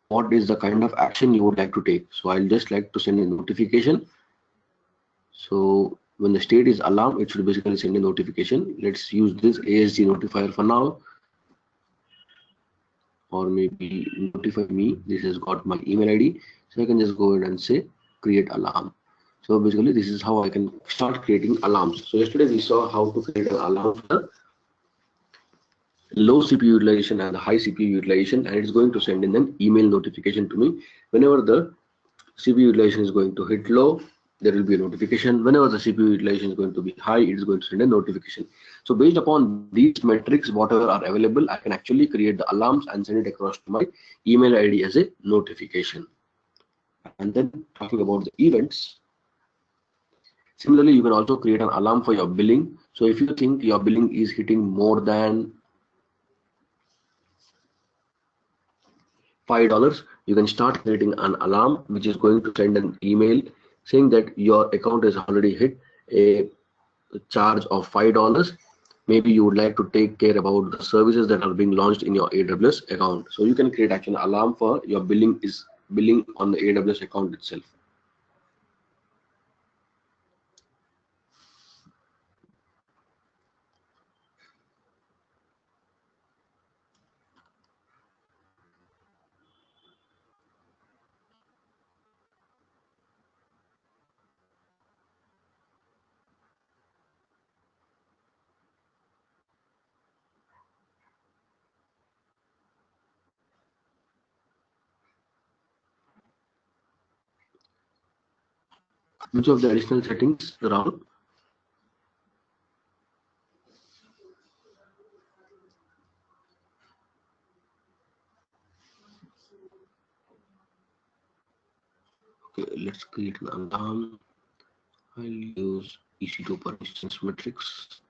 what is the kind of action you would like to take. So I'll just like to send a notification. So when the state is alarm, it should basically send a notification. Let's use this ASG notifier for now. or maybe notify me. This has got my email ID, so I can just go ahead and say create alarm. So basically this is how I can start creating alarms. So yesterday we saw how to create an alarm for the low CPU utilization and the high CPU utilization, and it's going to send in an email notification to me whenever the CPU utilization is going to hit low. There will be a notification. Whenever the CPU utilization is going to be high, it is going to send a notification. So based upon these metrics, whatever are available, I can actually create the alarms and send it across to my email ID as a notification. And then talking about the events, similarly, you can also create an alarm for your billing. So if you think your billing is hitting more than $5, you can start creating an alarm which is going to send an email saying that your account has already hit a charge of $5. Maybe you would like to take care about the services that are being launched in your AWS account. So you can create actually an alarm for your billing on the AWS account itself. Which of the additional settings, Rahul? Okay, let's create an alarm. I'll use EC2 per instance metrics.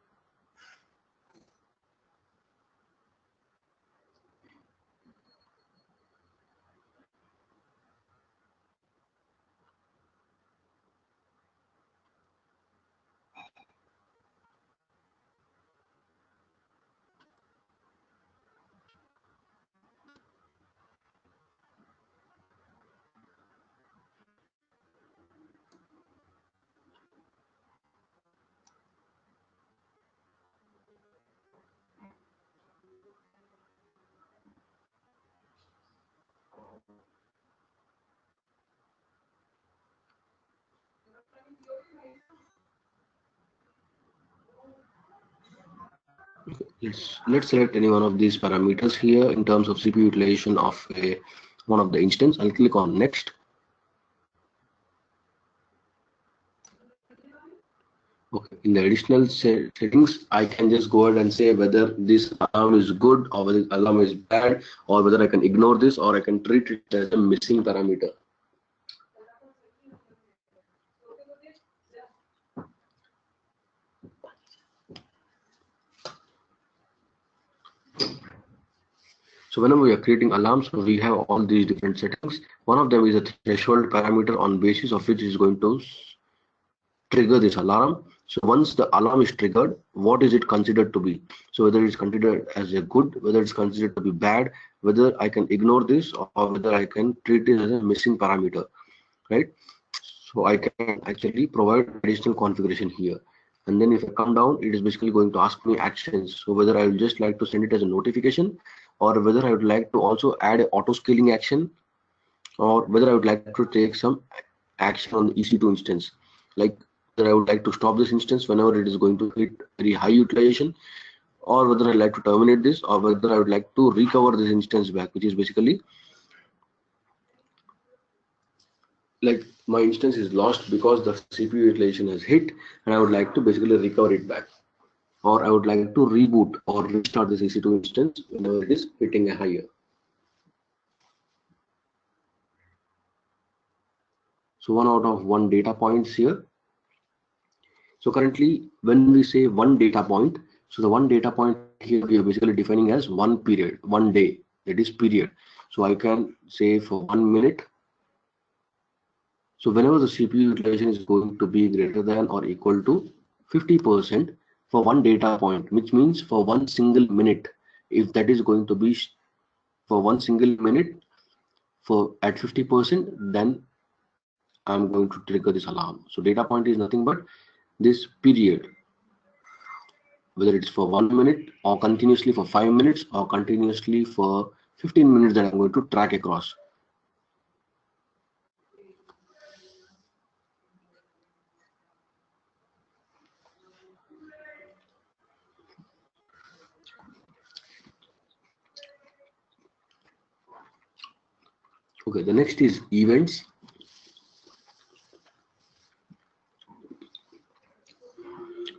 Let's select any one of these parameters here in terms of CPU utilization of one of the instance. I'll click on next. Okay, in the additional settings, I can just go ahead and say whether this alarm is good or whether this alarm is bad, or whether I can ignore this or I can treat it as a missing parameter. So whenever we are creating alarms, we have all these different settings. One of them is a threshold parameter on basis of which is going to trigger this alarm. So once the alarm is triggered, what is it considered to be? So whether it's considered as a good, whether it's considered to be bad, whether I can ignore this or whether I can treat it as a missing parameter, right? So I can actually provide additional configuration here. And then if I come down, it is basically going to ask me actions. So whether I would just like to send it as a notification, or whether I would like to also add an auto scaling action, or whether I would like to take some action on the EC2 instance, like whether I would like to stop this instance whenever it is going to hit very high utilization, or whether I'd like to terminate this, or whether I would like to recover this instance back, which is basically like my instance is lost because the CPU utilization has hit and I would like to basically recover it back, or I would like to reboot or restart this EC2 instance whenever it is hitting a higher. So 1 out of 1 data points here. So currently when we say 1 data point, so the 1 data point here we are basically defining as 1 period, 1 day, that is period. So I can say for 1 minute. So whenever the CPU utilization is going to be greater than or equal to 50% for 1 data point, which means for 1 single minute, if that is going to be for 1 single minute for at 50%, then I'm going to trigger this alarm. So data point is nothing but this period, whether it's for 1 minute or continuously for 5 minutes or continuously for 15 minutes that I'm going to track across. Okay, the next is events.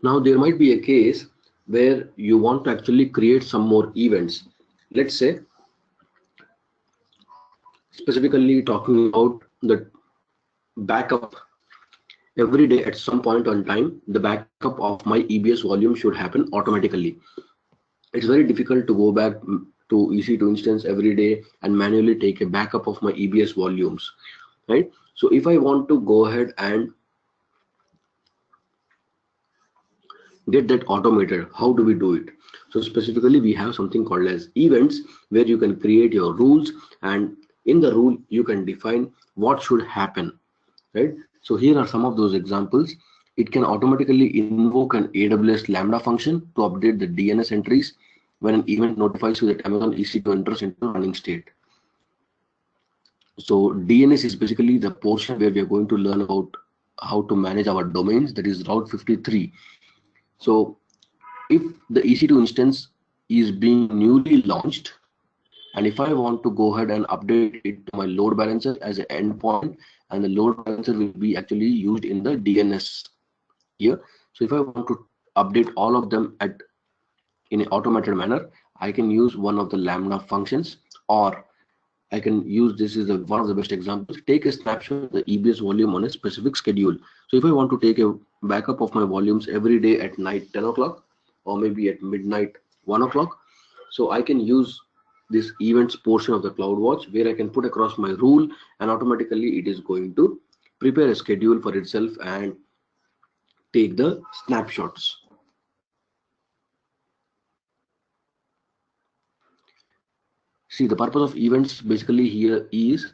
Now there might be a case where you want to actually create some more events. Let's say, specifically talking about the backup. Every day at some point on time, the backup of my EBS volume should happen automatically. It's very difficult to go back to EC2 instance every day and manually take a backup of my EBS volumes, right? So if I want to go ahead and get that automated, how do we do it? So specifically we have something called as events, where you can create your rules, and in the rule you can define what should happen, right? So here are some of those examples. It can automatically invoke an AWS Lambda function to update the DNS entries when an event notifies you that Amazon EC2 enters into running state. So DNS is basically the portion where we are going to learn about how to manage our domains, that is Route 53. So if the EC2 instance is being newly launched, and if I want to go ahead and update it to my load balancer as an endpoint, and the load balancer will be actually used in the DNS here. So if I want to update all of them in an automated manner, I can use one of the Lambda functions, or I can use, this is one of the best examples, take a snapshot of the EBS volume on a specific schedule. So if I want to take a backup of my volumes every day at night 10 o'clock, or maybe at midnight 1 o'clock, so I can use this events portion of the CloudWatch, where I can put across my rule, and automatically it is going to prepare a schedule for itself and take the snapshots. See, the purpose of events basically here is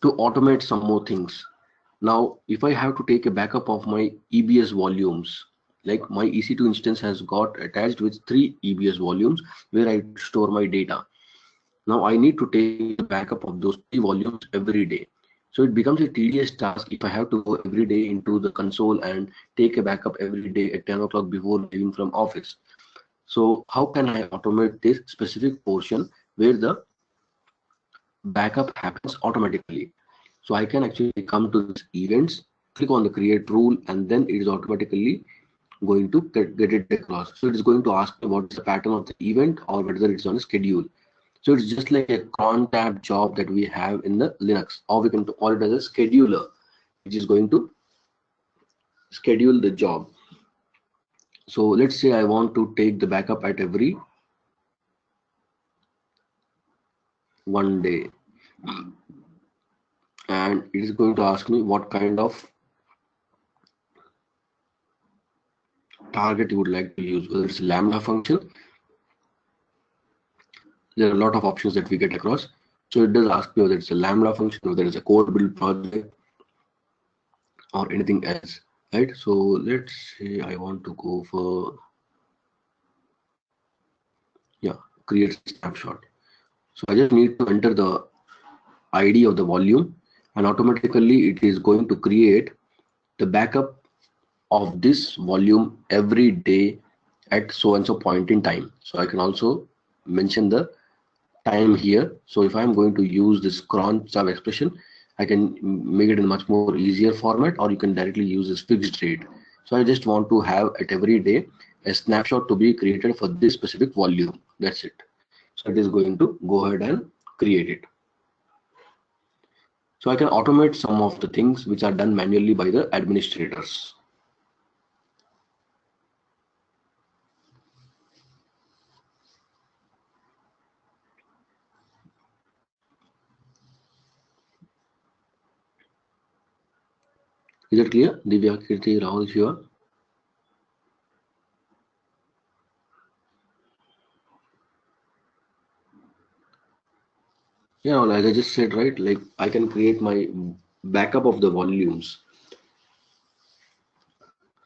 to automate some more things. Now, if I have to take a backup of my EBS volumes, like my EC2 instance has got attached with 3 EBS volumes where I store my data. Now I need to take a backup of those 3 volumes every day. So it becomes a tedious task if I have to go every day into the console and take a backup every day at 10 o'clock before leaving from office. So how can I automate this specific portion where the backup happens automatically? So I can actually come to this events, click on the create rule, and then it is automatically going to get it across. So it is going to ask me what is the pattern of the event or whether it's on a schedule. So it's just like a cron tab job that we have in the Linux, or we can call it as a scheduler, which is going to schedule the job. So let's say I want to take the backup at every 1 day, and it is going to ask me what kind of target you would like to use, whether it's a Lambda function. There are a lot of options that we get across. So it does ask me whether it's a Lambda function, whether it's a code build project, or anything else, right? So let's say I want to go for, yeah, create snapshot. So I just need to enter the ID of the volume, and automatically it is going to create the backup of this volume every day at so and so point in time. So I can also mention the time here. So if I'm going to use this cron sub expression, I can make it in a much more easier format, or you can directly use this fixed rate. So I just want to have at every day a snapshot to be created for this specific volume. That's it. So it is going to go ahead and create it. So I can automate some of the things which are done manually by the administrators. Is it clear? Divya, Kirti, Rahul, Shiva? Yeah, like I just said, right? Like I can create my backup of the volumes.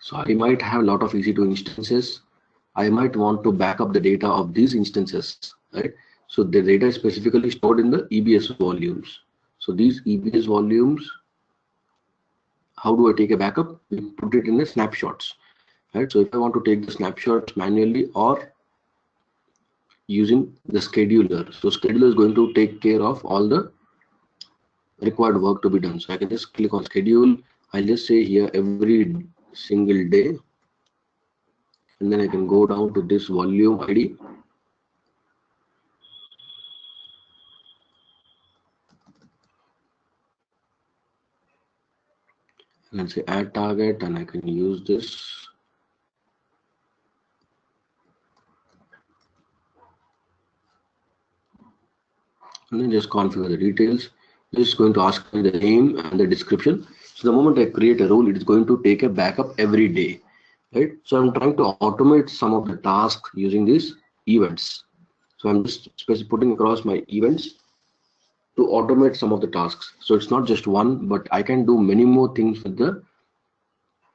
So I might have a lot of EC2 instances. I might want to back up the data of these instances, right? So the data is specifically stored in the EBS volumes. So these EBS volumes, how do I take a backup? We put it in the snapshots, right? So if I want to take the snapshots manually or using the scheduler, so scheduler is going to take care of all the required work to be done. So I can just click on schedule. I'll just say here every single day, and then I can go down to this volume ID. I can say add target, and I can use this. And then just configure the details. This is going to ask me the name and the description. So the moment I create a rule, it is going to take a backup every day, right? So I'm trying to automate some of the tasks using these events. So I'm just putting across my events to automate some of the tasks. So it's not just one, but I can do many more things with the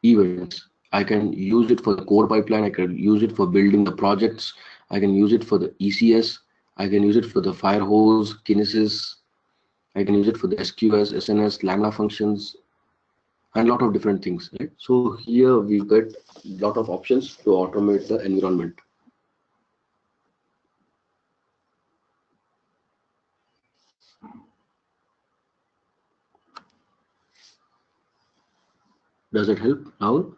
events. I can use it for the core pipeline. I can use it for building the projects. I can use it for the ECS. I can use it for the Firehose, Kinesis. I can use it for the SQS, SNS, Lambda functions, and a lot of different things, right? So here we get a lot of options to automate the environment. Does it help now?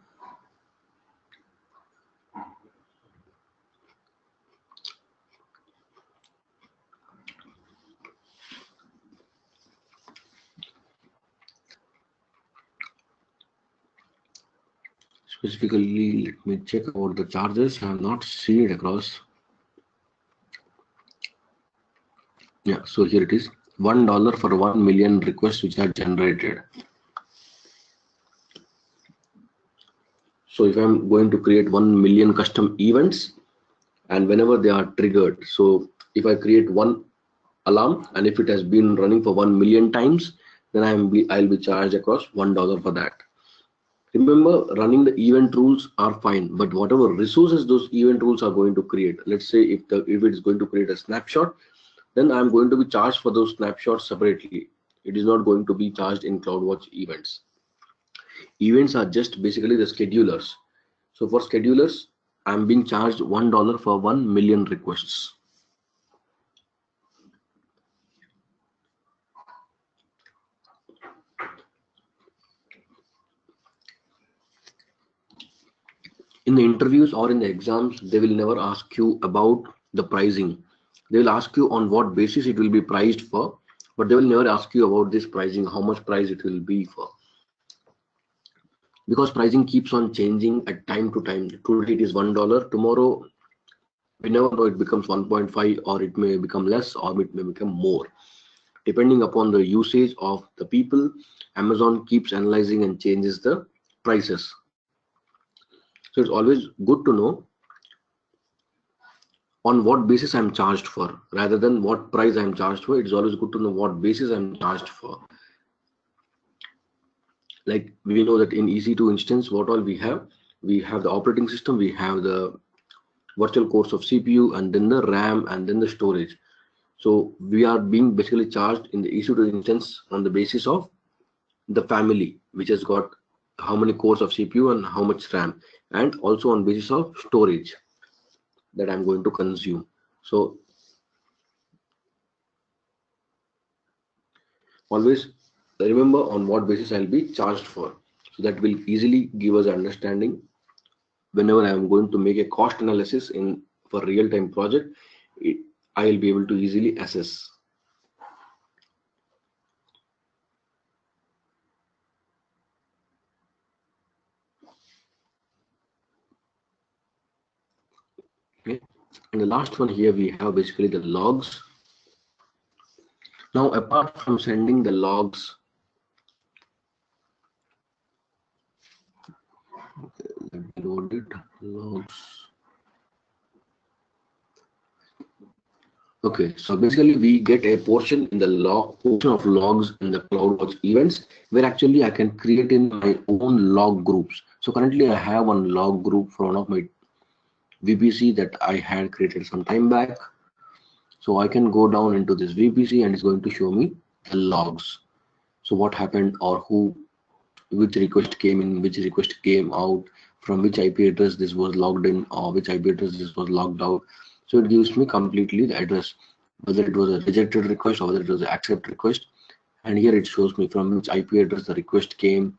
Specifically, let me check about the charges. I have not seen it across. Yeah, so here it is, $1 for 1 million requests which are generated. So if I'm going to create 1 million custom events, and whenever they are triggered, so if I create one alarm and if it has been running for 1 million times, then I'll be charged across $1 for that. Remember, running the event rules are fine, but whatever resources those event rules are going to create, let's say if it is going to create a snapshot, then I'm going to be charged for those snapshots separately. It is not going to be charged in CloudWatch events. Events are just basically the schedulers. So for schedulers, I'm being charged $1 for 1 million requests. In the interviews or in the exams, they will never ask you about the pricing. They will ask you on what basis it will be priced for, but they will never ask you about this pricing, how much price it will be for. Because pricing keeps on changing at time to time. Today it is $1, tomorrow we never know, it becomes 1.5, or it may become less, or it may become more. Depending upon the usage of the people, Amazon keeps analyzing and changes the prices. So it's always good to know on what basis I'm charged for, rather than what price I'm charged for. It's always good to know what basis I'm charged for. Like we know that in EC2 instance, what all we have the operating system, we have the virtual cores of CPU, and then the RAM, and then the storage. So we are being basically charged in the EC2 instance on the basis of the family, which has got how many cores of CPU and how much RAM, and also on basis of storage that I'm going to consume. So always remember on what basis I'll be charged for. So that will easily give us understanding whenever I'm going to make a cost analysis for real-time project. I'll be able to easily assess. Okay, and the last one here we have basically the logs. Now, apart from sending the logs, let me load it. Logs. Okay, so basically we get a portion in the portion of logs in the CloudWatch events, where actually I can create in my own log groups. So currently I have one log group for one of my VPC that I had created some time back. So I can go down into this VPC and it's going to show me the logs. So what happened, or which request came in, which request came out, from which IP address this was logged in, or which IP address this was logged out. So it gives me completely the address, whether it was a rejected request or whether it was an accept request. And here it shows me from which IP address the request came.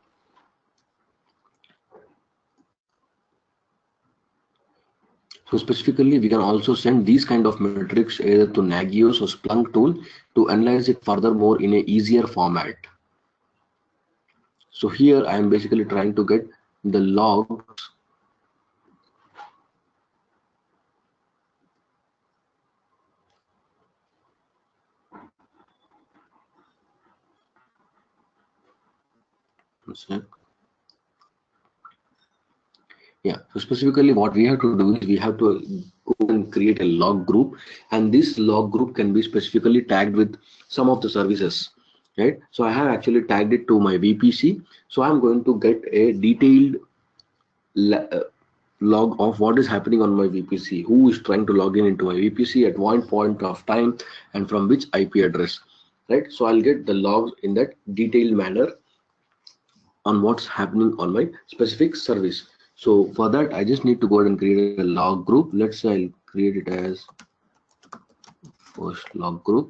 So specifically, we can also send these kind of metrics either to Nagios or Splunk tool to analyze it furthermore in a easier format. So here I am basically trying to get the logs. Yeah, so specifically what we have to do is we have to go and create a log group, and this log group can be specifically tagged with some of the services, right? So I have actually tagged it to my VPC. So I'm going to get a detailed log of what is happening on my VPC, who is trying to log in into my VPC at one point of time and from which IP address, right? So I'll get the logs in that detailed manner on what's happening on my specific service. So for that, I just need to go ahead and create a log group. Let's say I'll create it as first log group.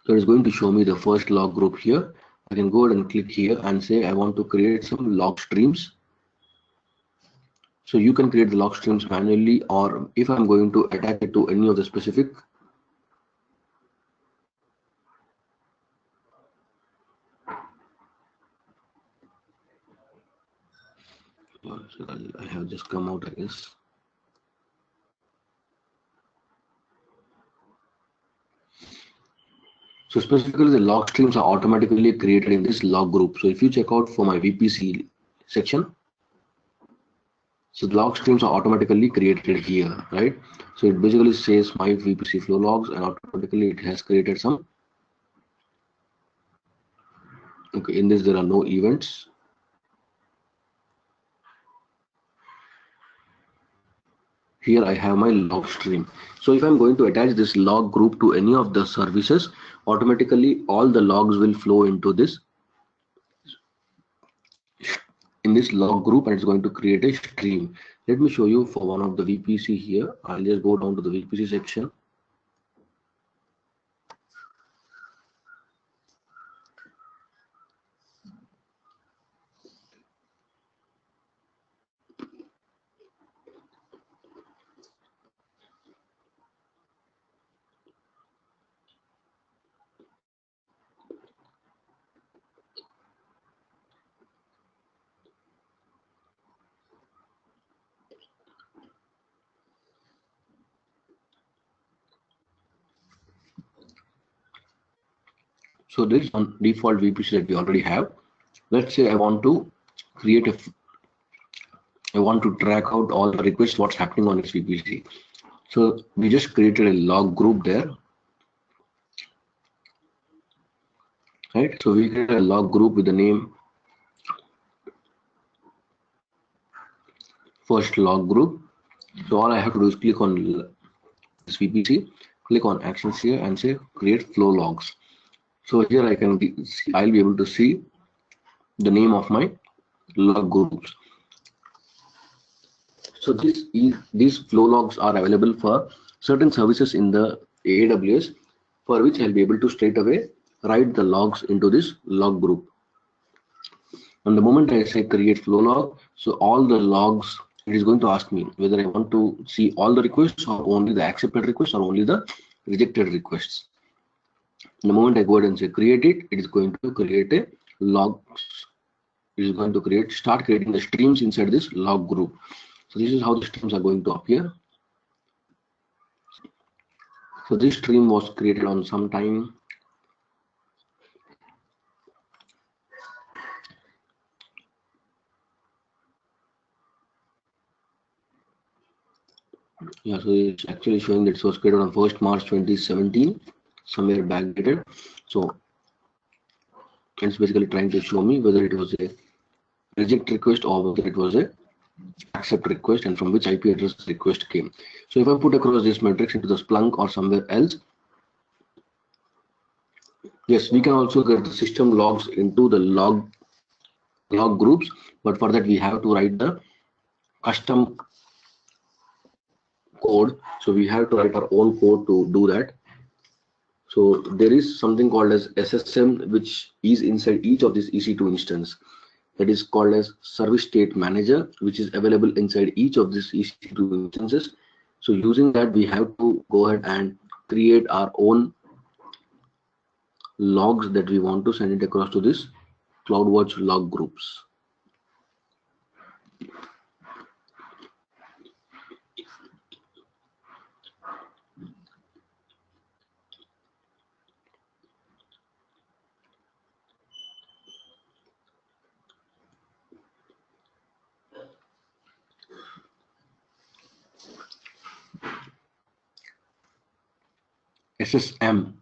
So it's going to show me the first log group here. I can go ahead and click here and say I want to create some log streams. So you can create the log streams manually, or if I'm going to attach it to any of the specific, I have just come out, I guess. So specifically the log streams are automatically created in this log group. So if you check out for my VPC section, so the log streams are automatically created here, right? So it basically says my VPC flow logs, and automatically it has created some. Okay, in this there are no events. Here I have my log stream. So if I'm going to attach this log group to any of the services, automatically all the logs will flow into this log group, and it's going to create a stream. Let me show you for one of the VPC here. I'll just go down to the VPC section. So this is on default VPC that we already have. Let's say I want to create I want to track out all the requests, what's happening on this VPC. So we just created a log group there, right? So we created a log group with the name first log group. So all I have to do is click on this VPC, click on actions here and say create flow logs. So here I'll be able to see the name of my log groups. So these flow logs are available for certain services in the AWS, for which I'll be able to straight away write the logs into this log group. And the moment I say create flow log, so all the logs, it is going to ask me whether I want to see all the requests or only the accepted requests or only the rejected requests. The moment I go ahead and say create it, it is going to create a logs. It is going to start creating the streams inside this log group. So this is how the streams are going to appear. So this stream was created on some time. Yeah, so it's actually showing that it was created on 1st March 2017, somewhere backdated. So it's basically trying to show me whether it was a reject request or whether it was a accept request and from which IP address request came. So if I put across this matrix into the Splunk or somewhere else, yes, we can also get the system logs into the log groups, but for that we have to write the custom code. So we have to write our own code to do that. So there is something called as SSM, which is inside each of these EC2 instance. That is called as Service State Manager, which is available inside each of these EC2 instances. So using that, we have to go ahead and create our own logs that we want to send it across to this CloudWatch log groups. SSM.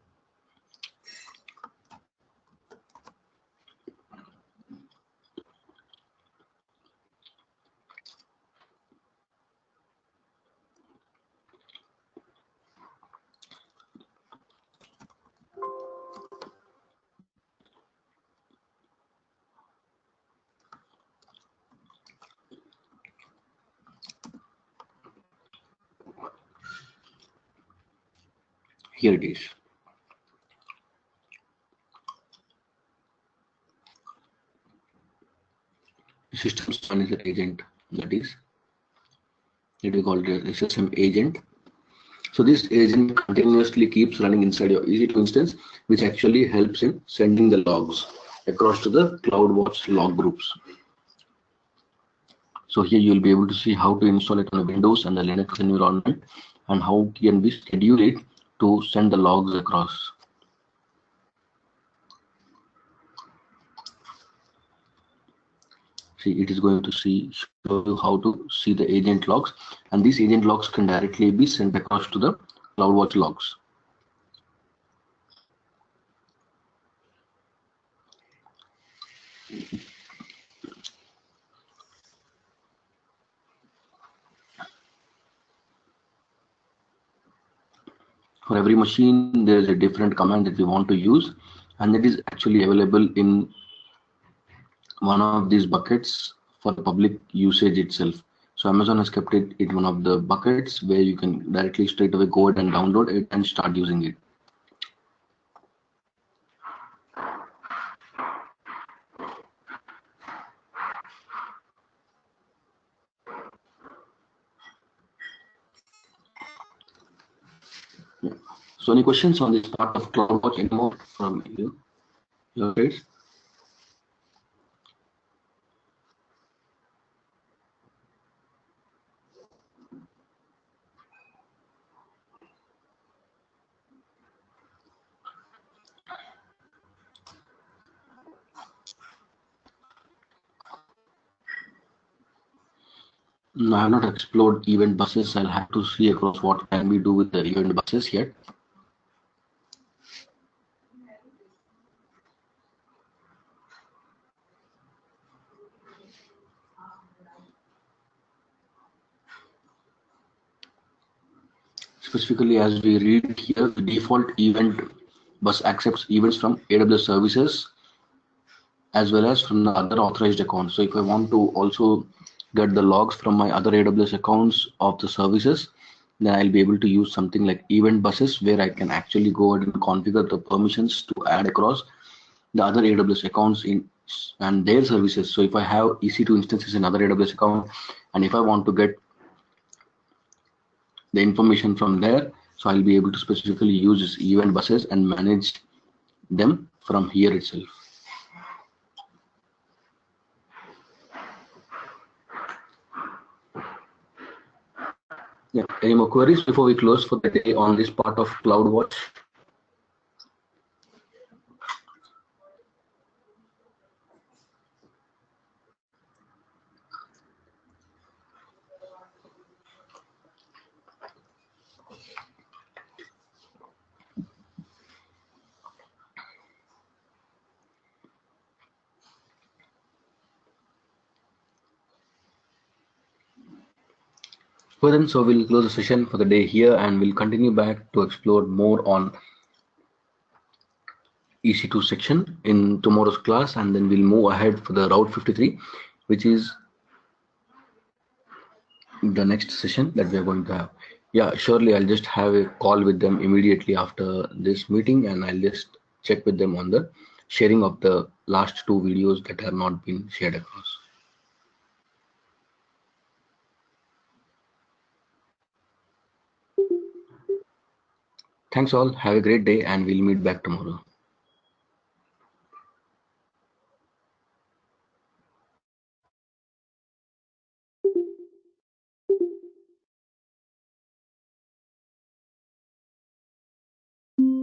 Here it is. Systems manager agent, that is, it is called the SSM agent. So this agent continuously keeps running inside your EC2 instance, which actually helps in sending the logs across to the CloudWatch log groups. So here you will be able to see how to install it on a Windows and the Linux environment, and how can we schedule it to send the logs across. See, it is going to show you how to see the agent logs, and these agent logs can directly be sent across to the CloudWatch logs. For every machine, there is a different command that we want to use, and it is actually available in one of these buckets for public usage itself. So Amazon has kept it in one of the buckets where you can directly straight away go ahead and download it and start using it. Yeah. So any questions on this part of CloudWatch anymore from you? Your guys? No, I have not explored event buses. I'll have to see across what can we do with the event buses yet. Specifically, as we read here, the default event bus accepts events from AWS services as well as from the other authorized accounts. So if I want to also get the logs from my other AWS accounts of the services, then I'll be able to use something like event buses, where I can actually go ahead and configure the permissions to add across the other AWS accounts in and their services. So if I have EC2 instances in other AWS account, and if I want to get the information from there, so I'll be able to specifically use this event buses and manage them from here itself. Yeah. Any more queries before we close for the day on this part of CloudWatch? Well then, so we'll close the session for the day here, and we'll continue back to explore more on EC2 section in tomorrow's class, and then we'll move ahead for the Route 53, which is the next session that we are going to have. Yeah, surely I'll just have a call with them immediately after this meeting, and I'll just check with them on the sharing of the last two videos that have not been shared across. Thanks all. Have a great day, and we'll meet back tomorrow.